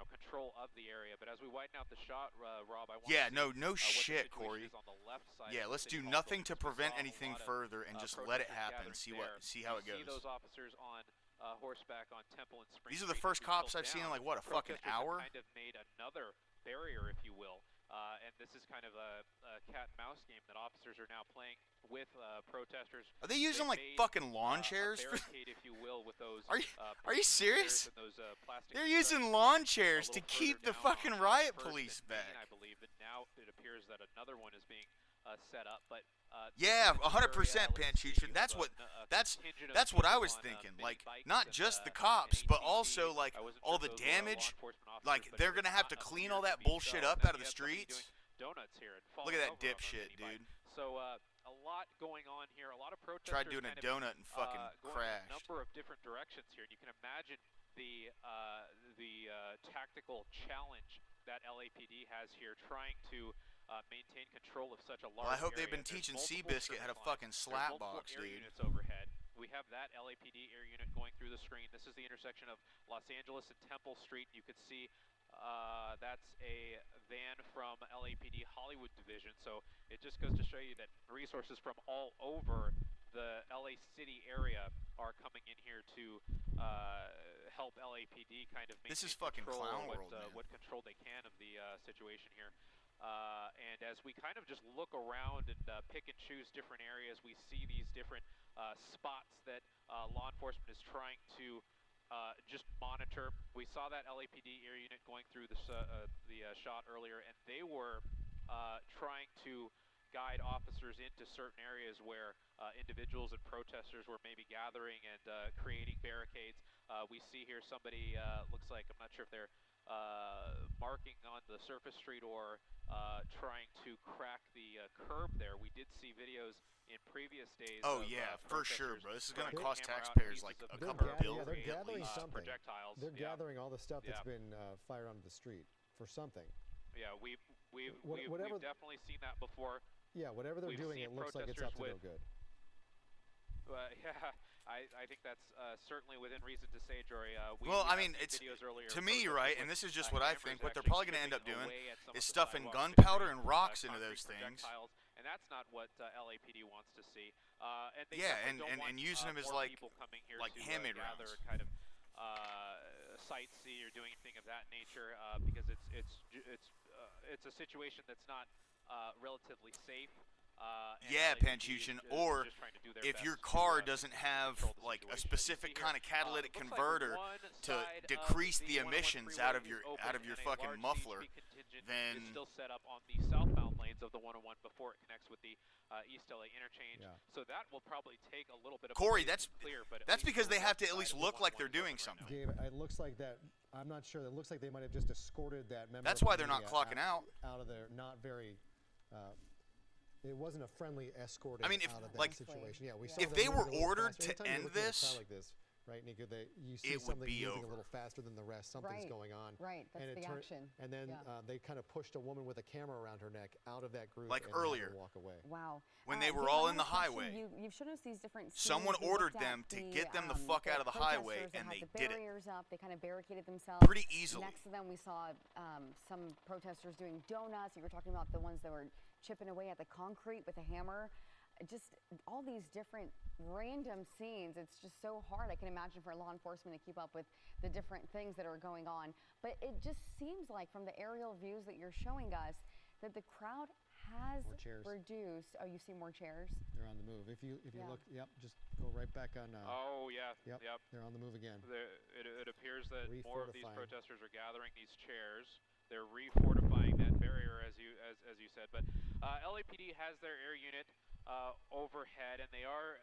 control of the area. But as we widen out the shot, Rob, I want no shit, Corey. On the left side let's do nothing to prevent anything further and just let it happen. See how it goes. See those officers on horseback on Temple and Spring. These are the first cops I've seen in like what, a fucking hour? Kind of made another barrier, if you will. And this is kind of a cat and mouse game that officers are now playing with protesters. Are they using like fucking lawn chairs? Barricade, if you will, with those. Are you serious? Those, they're using lawn chairs to keep the fucking riot police back. I believe, and now it appears that another one is being set up, but yeah, 100%, Panchuchin. That's what I was thinking. Like, not just the cops, but also like all the damage. Like, they're gonna have to clean all that bullshit up out of the streets. Donuts here. Look at that dipshit, dude. So a lot going on here. A lot of protesters. Tried doing a donut and fucking crashed. A number of different directions here, and you can imagine the tactical challenge that LAPD has here, trying to maintain control of such a large I hope area. they've been teaching Seabiscuit how to fucking slap box, dude. Units overhead. We have that LAPD air unit going through the screen. This is the intersection of Los Angeles and Temple Street. You could see that's a van from LAPD Hollywood Division. So it just goes to show you that resources from all over the LA City area are coming in here to help LAPD kind of maintain this is fucking clown world, what control they can of the situation here. And as we kind of just look around and pick and choose different areas, we see these different spots that law enforcement is trying to just monitor. We saw that LAPD air unit going through the shot earlier, and they were trying to guide officers into certain areas where individuals and protesters were maybe gathering and creating barricades. We see here somebody looks like, I'm not sure if they're marking on the surface street or trying to crack the curb there. We did see videos in previous days. Oh yeah, for sure, bro. This is going to cost taxpayers like a couple billion. They're gathering something. Projectiles. They're gathering all the stuff that's been fired onto the street for something. Yeah, we've definitely seen that before. Yeah, whatever they're doing, it looks like it's up to no good. Yeah, I think that's certainly within reason to say, Jory. Well, I mean, it's to me, right, and this is just what I think. What they're probably going to end up doing is stuffing gunpowder and rocks into those things. And that's not what LAPD wants to see. And using them as like handmade rounds. Kind of sightsee or doing anything of that nature because it's a situation that's not relatively safe. Yeah, Panchuchin, or if your car doesn't have like a specific kind of catalytic converter to decrease the emissions out of your fucking muffler, then it's still set up on the southbound lanes of the 101 before it connects with the East LA interchange. Yeah. So that will probably take a little bit of Corey, that's clear, but because they have to at least look like they're doing something. Gabe, it looks like that I'm not sure. It looks like they might have just escorted that member. That's of the why they're not media clocking out. Out of there, not very. It wasn't a friendly escorting. I mean, if out of that like, situation. Yeah, we saw if them they were moving a little ordered faster. to Anytime you're end looking at a crowd this, like this, right, Nico? You see it would something be moving over. a little faster than the rest. Something's going on. Right, that's and the action. And then Yeah. they kind of pushed a woman with a camera around her neck out of that group. Like and had her earlier. walk away. Wow. When they were Dave, all I in have the a question. highway. You've shown us these different scenes. Someone You ordered looked at them to get them the fuck out of the highway, protesters that and had they the did it. barriers up. They kind of barricaded themselves. Pretty easily. Next to them, we saw some protesters doing donuts. You were talking about the ones that were chipping away at the concrete with a hammer. Just all these different random scenes. It's just so hard. I can imagine for law enforcement to keep up with the different things that are going on. But it just seems like from the aerial views that you're showing us that the crowd has More chairs. reduced. Oh, you see more chairs? They're on the move. If you Yeah. look, yep, just go right back on. Oh yeah. Yep. Yep. They're on the move again. It appears that more of these Refortifying. protesters are gathering these chairs. They're refortifying that barrier, as you said. But LAPD has their air unit overhead, and they are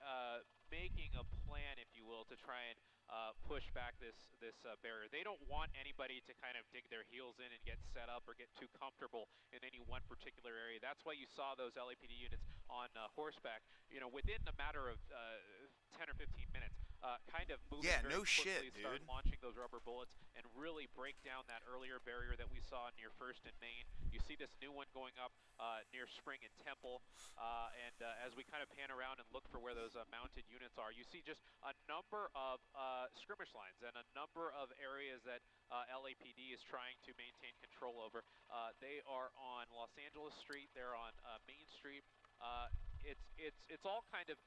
making a plan, if you will, to try and push back this barrier. They don't want anybody to kind of dig their heels in and get set up or get too comfortable in any one particular area. That's why you saw those LAPD units on horseback, within a matter of 10 or 15 minutes, kind of moving Yeah, very no quickly, shit, start dude. launching those rubber bullets and really break down that earlier barrier that we saw near First and Main. You see this new one going up near Spring and Temple, and as we kind of pan around and look for where those mounted units are, you see just a number of skirmish lines and a number of areas that LAPD is trying to maintain control over. They are on Los Angeles Street, they're on Main Street. It's all kind of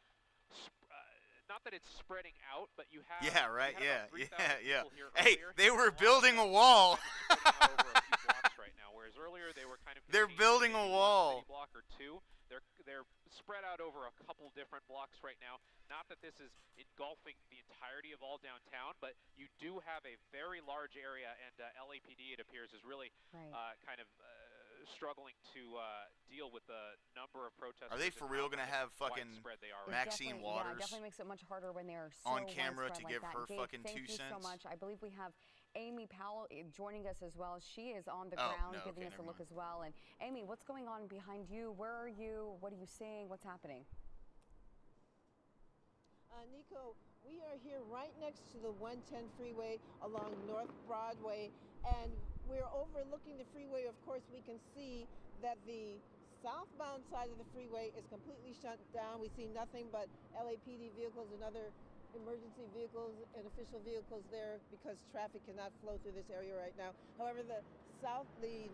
not that it's spreading out, but you have Yeah, right. you had about 3,000 Yeah. people here Hey, earlier. they were Now building a they're wall. kind of spreading out over a few blocks right now, whereas earlier they were kind of They're contained building to a maybe wall. one city block or two. They're spread out over a couple different blocks right now. Not that this is engulfing the entirety of all downtown, but you do have a very large area, and LAPD, it appears, is really Right. kind of struggling to deal with the number of protesters. Are they and for how real gonna kind of have fucking widespread they are It right now. Maxine definitely- Yeah, Waters it definitely makes it much harder when they're so on camera widespread to like give that. her Dave, fucking thank 2 you so cents? much. I believe we have Amy Powell joining us as well. She is on the Oh, ground no, giving okay, us a never look mind. as well. And Amy, what's going on behind you? Where are you? What are you seeing? What's happening? Nico, we are here right next to the 110 freeway along North Broadway, and we're overlooking the freeway. Of course, we can see that the southbound side of the freeway is completely shut down. We see nothing but LAPD vehicles and other emergency vehicles and official vehicles there because traffic cannot flow through this area right now. However, the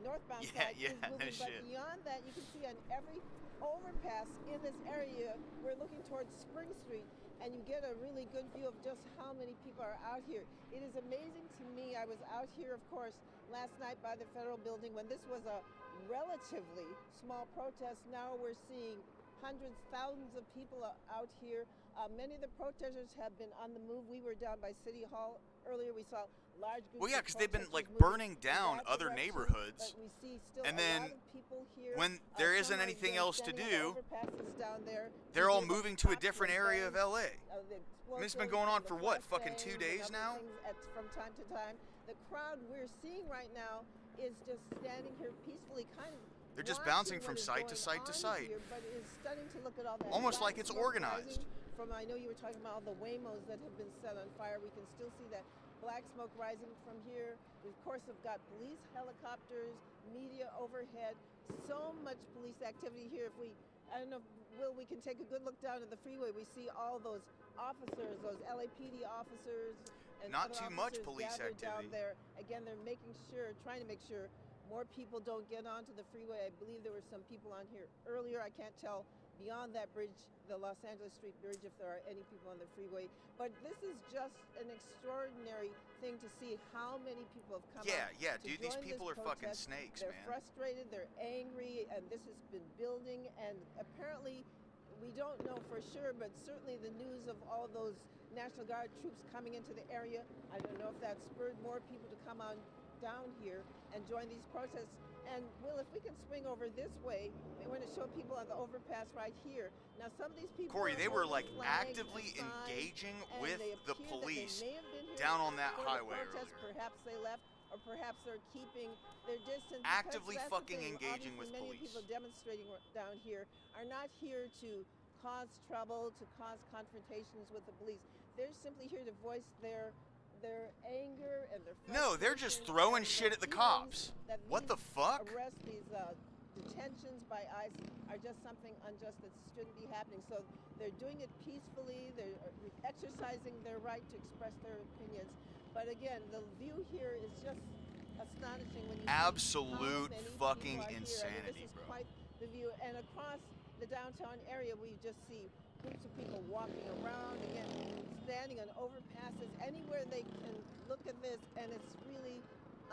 northbound side is moving, but shit. beyond that, you can see on every overpass in this area, we're looking towards Spring Street, and you get a really good view of just how many people are out here. It is amazing to me. I was out here, of course, last night by the federal building when this was a relatively small protest. Now we're seeing hundreds, thousands of people out here. Many of the protesters have been on the move. We were down by City Hall earlier. We saw large groups. Well, yeah, of because they've been protesters like moving burning in down that other direction, neighborhoods. but we see still And a then lot of people here. when there isn't Some are, anything again, else to standing do, on overpasses down there to they're all hear the moving to a pops different and area of bangs, LA. the I mean, it's been explosives going on and the for what, fucking flashbangs 2 and days other now? things from time to time. The crowd we're seeing right now is just standing here peacefully, kind of. They're just watching bouncing from what is site to going site to on site. Here, but it is stunning to look at all that. Almost black like it's smoke organized. rising From, I know you were talking about all the Waymos that have been set on fire. We can still see that black smoke rising from here. We, of course, have got police helicopters, media overhead, so much police activity here. I don't know, Will, we can take a good look down at the freeway. We see all those officers, those LAPD officers, and Not other too much officers police gathered activity. down there. Again, they're trying to make sure more people don't get onto the freeway. I believe there were some people on here earlier. I can't tell beyond that bridge, the Los Angeles Street Bridge, if there are any people on the freeway. But this is just an extraordinary thing to see how many people have come out Yeah, to dude, these join people this are fucking protest. snakes, They're man. frustrated, they're angry, and this has been building. And apparently, we don't know for sure, but certainly the news of all those National Guard troops coming into the area, I don't know if that spurred more people to come on down here and join these protests. And Will, if we can swing over this way, we want to show people on the overpass right here. Now, some of these people, Corey, are they were holding like flags actively and signs, engaging and with they the appear that police they may have been here down on that for highway the protest. earlier. Perhaps they left, or perhaps they're keeping their distance. Actively because that's the fucking thing. engaging with Obviously, many police. people demonstrating down here are not here to cause trouble, to cause confrontations with the police. They're simply here to voice their anger and their frustration. No, they're just throwing and shit their at the feelings cops. that What the these fuck? Arrests, these detentions by ICE are just something unjust that shouldn't be happening. So they're doing it peacefully. They're exercising their right to express their opinions. But again, the view here is just astonishing when you Absolute see how many fucking people are here. I mean, insanity, this is bro. quite the view. And across the downtown area, we just see groups of people walking around, again, standing on overpasses, anywhere they can look at this, and it's really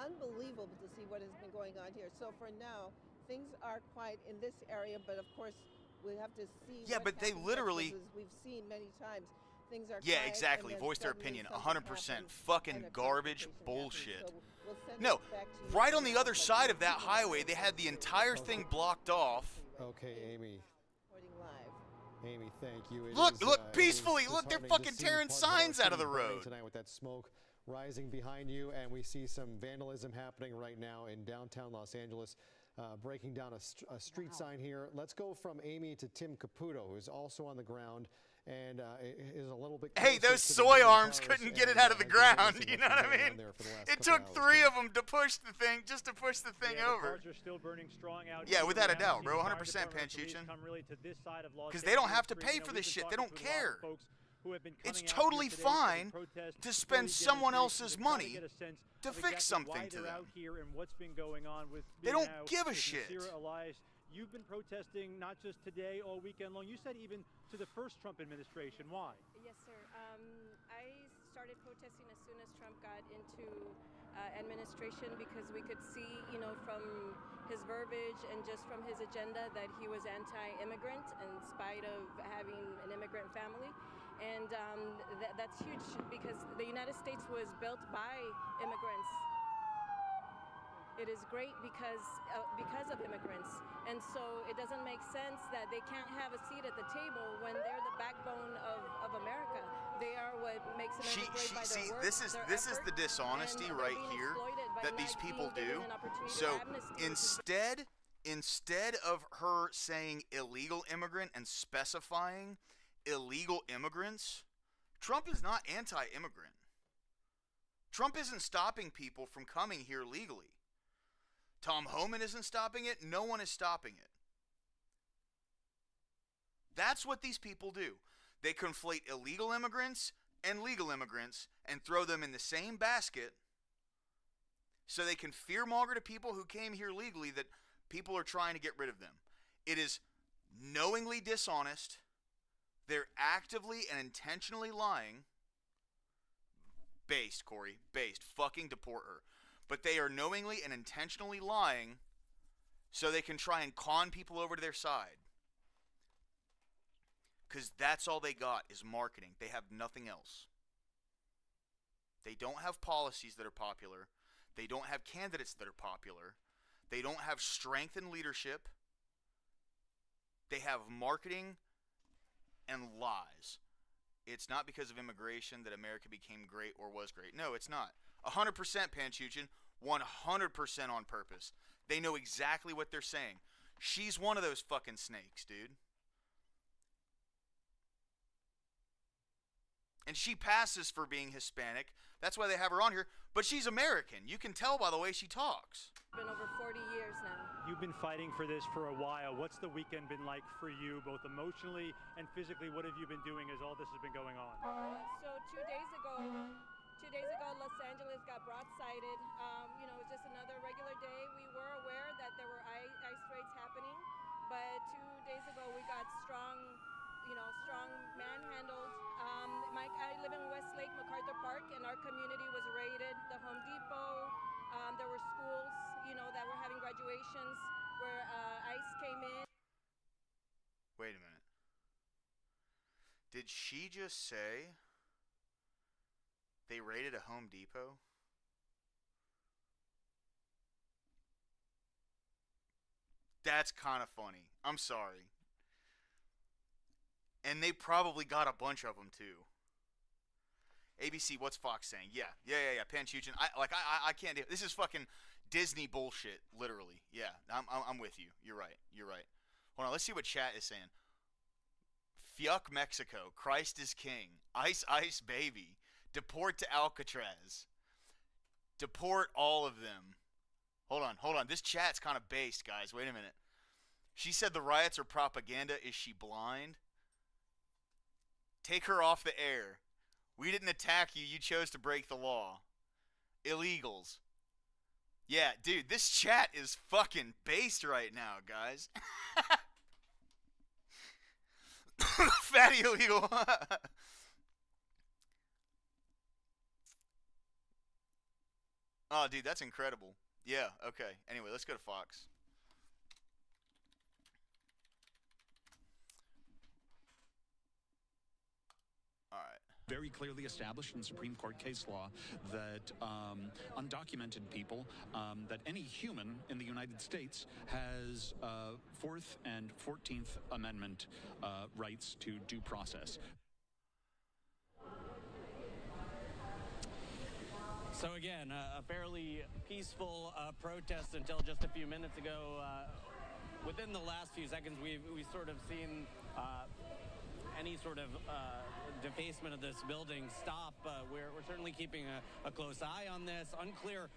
unbelievable to see what has been going on here. So for now, things are quiet in this area, but of course, we have to see. Yeah, what but they happens literally. next, because as we've seen many times, things are Yeah, quiet, exactly. and then Voice their suddenly opinion. something 100% happens fucking and a garbage confrontation bullshit. happens. So we'll send No, it back to you right on for the now, other but side of we'll that keep an eye highway, on they this. had the entire thing blocked off. Okay, Amy. Reporting live. Amy, thank you. It Look, is, look, it is peacefully. Look, they're disheartening to fucking see tearing part of our signs out of city the burning road. tonight with that smoke rising behind you, and we see some vandalism happening right now in downtown Los Angeles, breaking down a street sign here. Let's go from Amy to Tim Caputo, who's also on the ground and is a little bit. Hey, closer those to the soy burning arms cars couldn't get it and, out of the has been ground. witnessing You what's know what been I going on mean? there for the last It couple took hours. 3 of them to push the thing, just to push the thing Yeah, over. the cars are still burning strong out Yeah, here. without a We doubt, haven't seen bro. the fire 100% department or police Panchuchin. come really to this side of Los 'Cause they don't have to Angeles. pay for We've this been shit. They talking don't to a lot of care. folks who have been It's coming out totally here today for the fine protest, to for spend the someone else's demonstrations, and try to money get a sense to of fix exactly something why to they're them. out here and what's been going on with They being don't out give a with shit. Nasira Elias. You've been protesting not just today, all weekend long. You said even to the first Trump administration. Why? Yes, sir. I started protesting as soon as Trump got into administration because we could see, from his verbiage and just from his agenda that he was anti-immigrant in spite of having an immigrant family. And that's huge because the United States was built by immigrants. It is great because of immigrants. And so it doesn't make sense that they can't have a seat at the table when they're the backbone of America. They are what makes America great by their work, This is their the effort, dishonesty and right they're being here exploited by that these not people being given do. an opportunity So to amnesty, which is instead of her saying illegal immigrant and specifying illegal immigrants, Trump is not anti-immigrant. Trump isn't stopping people from coming here legally. Tom Homan isn't stopping it. No one is stopping it. That's what these people do. They conflate illegal immigrants and legal immigrants and throw them in the same basket so they can fearmonger to people who came here legally that people are trying to get rid of them. It is knowingly dishonest. They're actively and intentionally lying. Based, Corey. Based. Fucking deport her. But they are knowingly and intentionally lying so they can try and con people over to their side. Because that's all they got is marketing. They have nothing else. They don't have policies that are popular. They don't have candidates that are popular. They don't have strength and leadership. They have marketing and lies. It's not because of immigration that America became great or was great. No, it's not. 100% Panchuchin, 100% on purpose. They know exactly what they're saying. She's one of those fucking snakes, dude. And she passes for being Hispanic. That's why they have her on here. But she's American. You can tell by the way she talks. been over 40 years now. You've been fighting for this for a while. What's the weekend been like for you, both emotionally and physically? What have you been doing as all this has been going on? So 2 days ago, Los Angeles got broadsided. It was just another regular day. We were aware that there were ice raids happening, but 2 days ago we got strong manhandled. I live in Westlake, MacArthur Park, and our community was raided. The Home Depot, there were schools, that were having graduations where ICE came in. Wait a minute. Did she just say they raided a Home Depot? That's kind of funny. I'm sorry. And they probably got a bunch of them too. ABC, what's Fox saying? Yeah. Panchuchin. I can't do it. This is fucking Disney bullshit, literally. Yeah, I'm with you. You're right. Hold on, let's see what chat is saying. Fuck Mexico. Christ is king. Ice Ice baby. Deport to Alcatraz. Deport all of them. Hold on. This chat's kind of based, guys. Wait a minute. She said the riots are propaganda. Is she blind? Take her off the air. We didn't attack you. You chose to break the law. Illegals. Yeah, dude, this chat is fucking based right now, guys. Fatty illegal. Oh, dude, that's incredible. Yeah, okay. Anyway, let's go to Fox. All right. Very clearly established in Supreme Court case law that undocumented people, that any human in the United States has Fourth and 14th Amendment rights to due process. So again, a fairly peaceful protest until just a few minutes ago. Within the last few seconds, we've sort of seen any sort of defacement of this building stop. We're certainly keeping a close eye on this. Unclear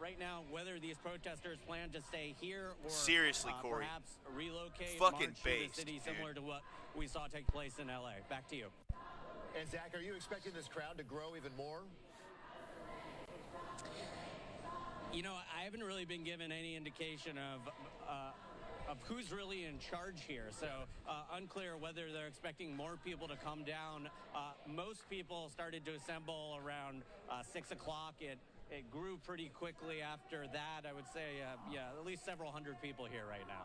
right now whether these protesters plan to stay here or seriously, Corey, perhaps relocate, fucking march based, to the city, dude. similar to what we saw take place in LA. Back to you. And Zach, are you expecting this crowd to grow even more? You know, I haven't really been given any indication of who's really in charge here. So unclear whether they're expecting more people to come down. Most people started to assemble around 6 o'clock. It grew pretty quickly after that. I would say, yeah, at least several hundred people here right now.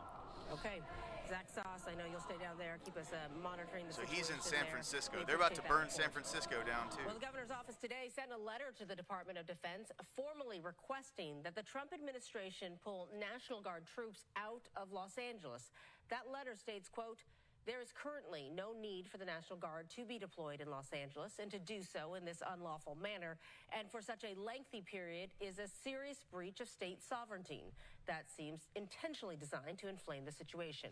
Okay. Zach Sauce, I know you'll stay down there, keep us monitoring the So situation. He's in San there. Francisco. We They're about to appreciate burn that San report. Francisco down, too. Well, the governor's office today sent a letter to the Department of Defense formally requesting that the Trump administration pull National Guard troops out of Los Angeles. That letter states, quote, there is currently no need for the National Guard to be deployed in Los Angeles, and to do so in this unlawful manner and for such a lengthy period is a serious breach of state sovereignty. That seems intentionally designed to inflame the situation.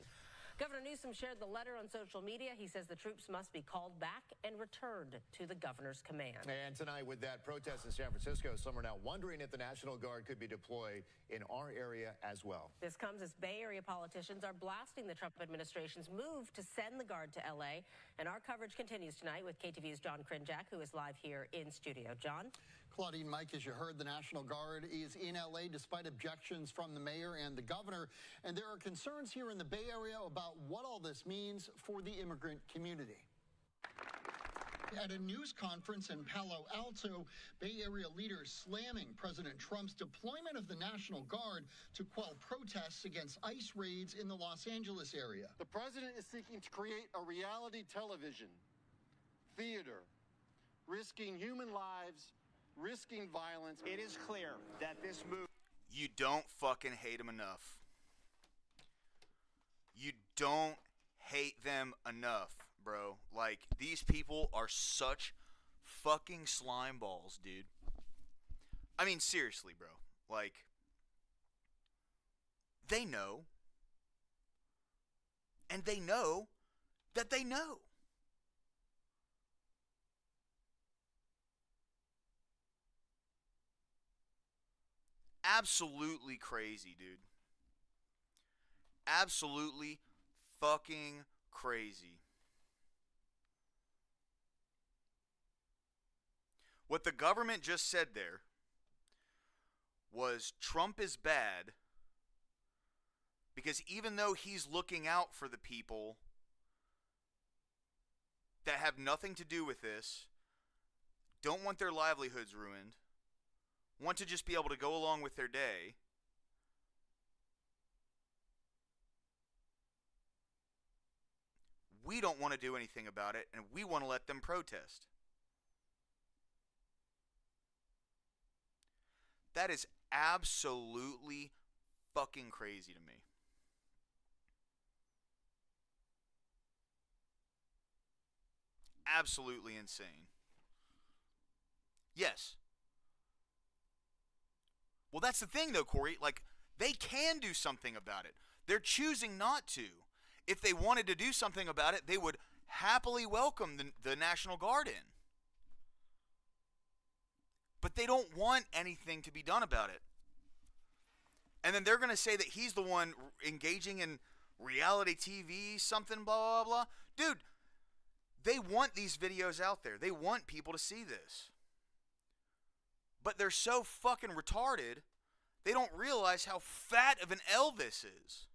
Governor Newsom shared the letter on social media. He says the troops must be called back and returned to the governor's command. And tonight, with that protest in San Francisco, some are now wondering if the National Guard could be deployed in our area as well. This comes as Bay Area politicians are blasting the Trump administration's move to send the Guard to L.A. And our coverage continues tonight with KTVU's John Krinjak, who is live here in studio. John? Claudine, Mike, as you heard, the National Guard is in L.A. despite objections from the mayor and the governor. And there are concerns here in the Bay Area about what all this means for the immigrant community. At a news conference in Palo Alto, Bay Area leaders slamming President Trump's deployment of the National Guard to quell protests against ICE raids in the Los Angeles area. The president is seeking to create a reality television theater, risking human lives, risking violence. It is clear that this move... You don't fucking hate them enough. You don't hate them enough, bro. Like, these people are such fucking slime balls, dude. I mean, seriously, bro. Like, they know. And they know that they know. Absolutely crazy, dude. Absolutely fucking crazy. What the government just said there was Trump is bad because even though he's looking out for the people that have nothing to do with this, don't want their livelihoods ruined, want to just be able to go along with their day, we don't want to do anything about it, and we want to let them protest. That is absolutely fucking crazy to me. Absolutely insane. Yes. Well, that's the thing, though, Corey. Like, they can do something about it. They're choosing not to. If they wanted to do something about it, they would happily welcome the National Guard in. But they don't want anything to be done about it. And then they're going to say that he's the one engaging in reality TV, something, blah, blah, blah. Dude, they want these videos out there. They want people to see this. But they're so fucking retarded, they don't realize how fat of an L this is.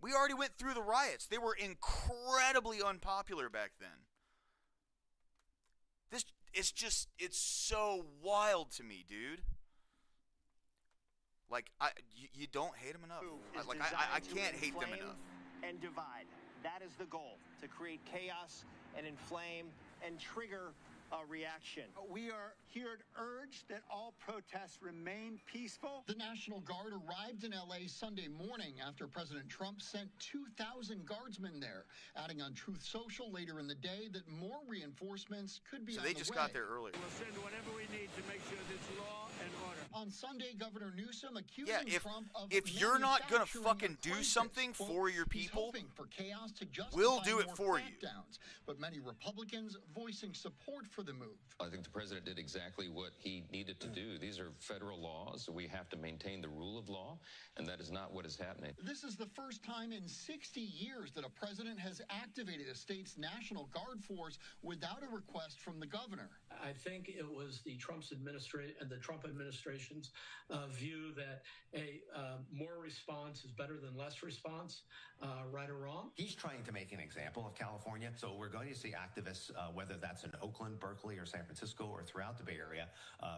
We already went through the riots. They were incredibly unpopular back then. It's so wild to me, dude. Like, you don't hate them enough. I can't hate them enough. And divide. That is the goal, to create chaos and inflame and trigger a reaction. We are here to urge that all protests remain peaceful. The National Guard arrived in L.A. Sunday morning after President Trump sent 2,000 guardsmen there, adding on Truth Social later in the day that more reinforcements could be on the way. So they just got there earlier. We'll send whatever we need to make sure there's law and order. On Sunday, Governor Newsom accusing Trump of if you're not going to manufacturing fucking a do crisis. something for your He's people, hoping for chaos to justify we'll do it more for you. crackdowns. But many Republicans voicing support for the move. I think the president did exactly what he needed to do. These are federal laws. We have to maintain the rule of law, and that is not what is happening. This is the first time in 60 years that a president has activated a state's National Guard force without a request from the governor. I think it was the Trump administration's view that more response is better than less response, right or wrong. He's trying to make an example of California, so we're going to see activists, whether that's in Oakland, Berkeley, or San Francisco, or throughout the Bay Area,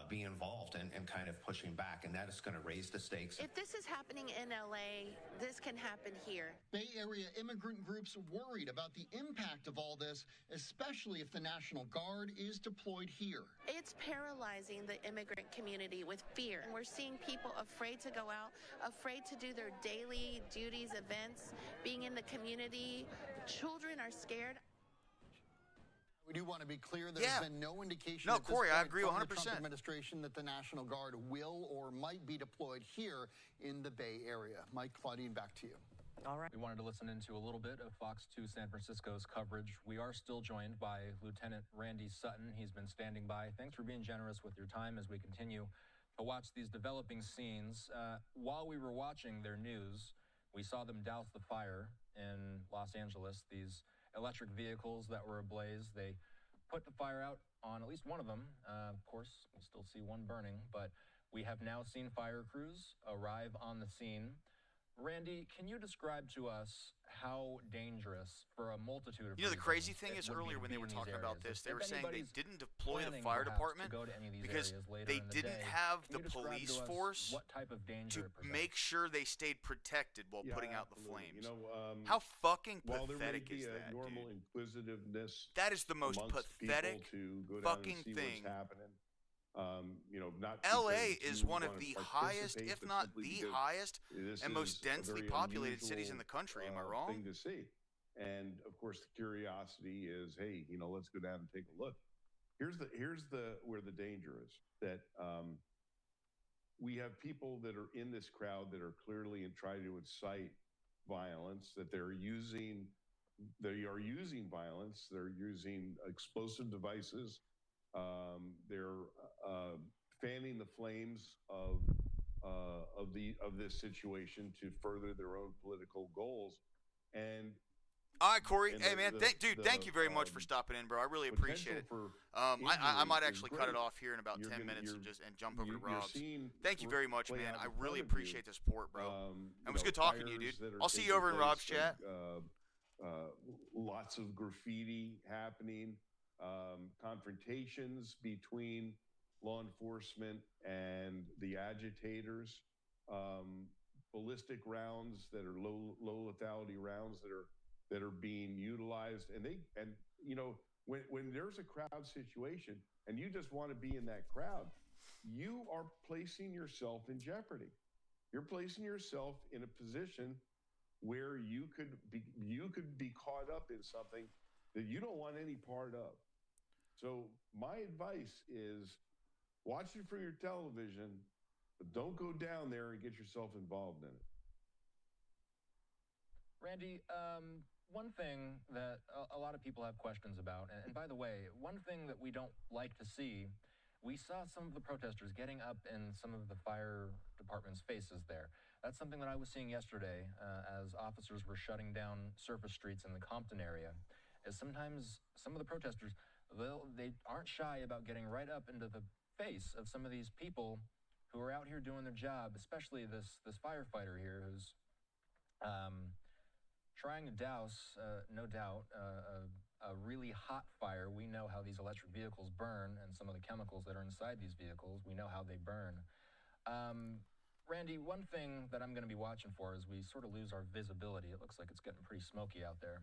be involved and kind of pushing back, and that is going to raise the stakes. If this is happening in LA, this can happen here. Bay Area immigrant groups worried about the impact of all this, especially if the National Guard is deployed here. It's paralyzing the immigrant community with fear. We're seeing people afraid to go out, afraid to do their daily duties, events, being in the community. Children are scared. We do want to be clear, there's been no indication No, at this Corey, point I agree from the 100%. Trump administration that the National Guard will or might be deployed here in the Bay Area. Mike, Claudine, back to you. All right. We wanted to listen into a little bit of Fox 2 San Francisco's coverage. We are still joined by Lieutenant Randy Sutton. He's been standing by. Thanks for being generous with your time as we continue to watch these developing scenes. While we were watching their news, we saw them douse the fire in Los Angeles, these electric vehicles that were ablaze. They put the fire out on at least one of them. Of course, we still see one burning, but we have now seen fire crews arrive on the scene. Randy, can you describe to us how dangerous for a multitude of You know, the reasons crazy thing it is would be earlier to when be they were in these talking about areas? this, they If were saying they anybody's didn't deploy the planning fire perhaps to department go to any of these because areas later they in the didn't day, have can the you describe police to us force what type of danger to it presents? make sure they stayed protected while putting out the absolutely. flames. You know, how fucking while there may pathetic be is a that, normal dude? inquisitiveness That is the most amongst pathetic people to go down fucking and see thing. what's happening. You know, not LA because is you one of wanna the highest, participate, if but not simply the because highest this and is most a densely very populated cities in unusual, the country. Am I wrong? Thing to see. And of course, the curiosity is, hey, you know, let's go down and take a look. Here's the where the danger is, that we have people that are in this crowd that are clearly and trying to incite violence, that they are using violence, they're using explosive devices, they're fanning the flames of this situation to further their own political goals. And all right, Corey. and Hey, man. Thank you very much for stopping in, bro. I really appreciate it. I might injury actually is cut it great. off here in about You're 10 gonna- minutes you're- and jump over to you're Rob's. seeing Thank you very much, play man. out I in front really of appreciate you, the support, bro. you It was know, good talking to you, fires dude. that are I'll see you taking over in Rob's place, chat. Lots of graffiti happening, confrontations between law enforcement and the agitators, ballistic rounds that are low lethality rounds that are being utilized, and you know, when there's a crowd situation and you just want to be in that crowd, you are placing yourself in jeopardy. You're placing yourself in a position where you could be caught up in something that you don't want any part of. So my advice is watch it for your television, but don't go down there and get yourself involved in it. Randy, one thing that a lot of people have questions about, and by the way, one thing that we don't like to see, we saw some of the protesters getting up in some of the fire department's faces there. That's something that I was seeing yesterday as officers were shutting down surface streets in the Compton area, is sometimes some of the protesters, they aren't shy about getting right up into the face of some of these people who are out here doing their job, especially this firefighter here who's trying to douse, no doubt, a really hot fire. We know how these electric vehicles burn and some of the chemicals that are inside these vehicles. We know how they burn. Randy, one thing that I'm going to be watching for is we sort of lose our visibility. It looks like it's getting pretty smoky out there.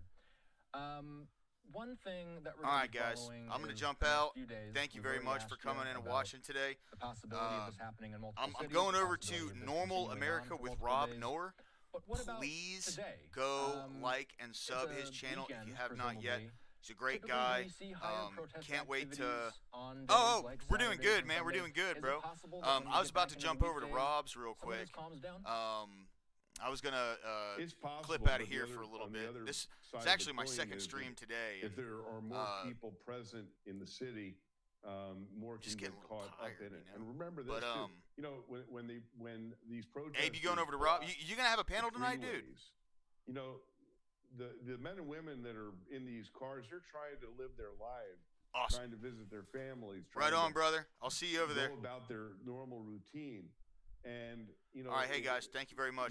One thing that we're All going right, to be guys, following I'm going to is jump the next out. few days, Thank you we've very already much for asked you coming in and about watching today. the possibility of this happening in multiple I'm cities, going the over to possibility of this Normal continuing America on for with multiple Rob days. Noer. But what about Please today? go like and It's sub a his channel if you weekend, have not yet. presumably. He's a great Typically, guy. we see higher protest Can't wait to. activities on Oh, days like we're doing Saturdays good, and man. We're Sundays. doing good, Is it bro. possible that when we I was get about back to into jump the over to weekdays, Rob's real some of quick. this calms down? I was gonna It's possible, clip out of but the here other- for a little on the bit. other This side is of the actually my coin second is stream that today. If there are more people present in the city, more can get caught up in it. And remember this too. You know, when these protests. Abe, you going over to Rob? You gonna have a panel tonight, dude? You know, the men and women that are in these cars, they're trying to live their lives, trying to visit their families. Right on, brother. I'll see you over there. Go about their normal routine, and you know. All right, hey guys, thank you very much.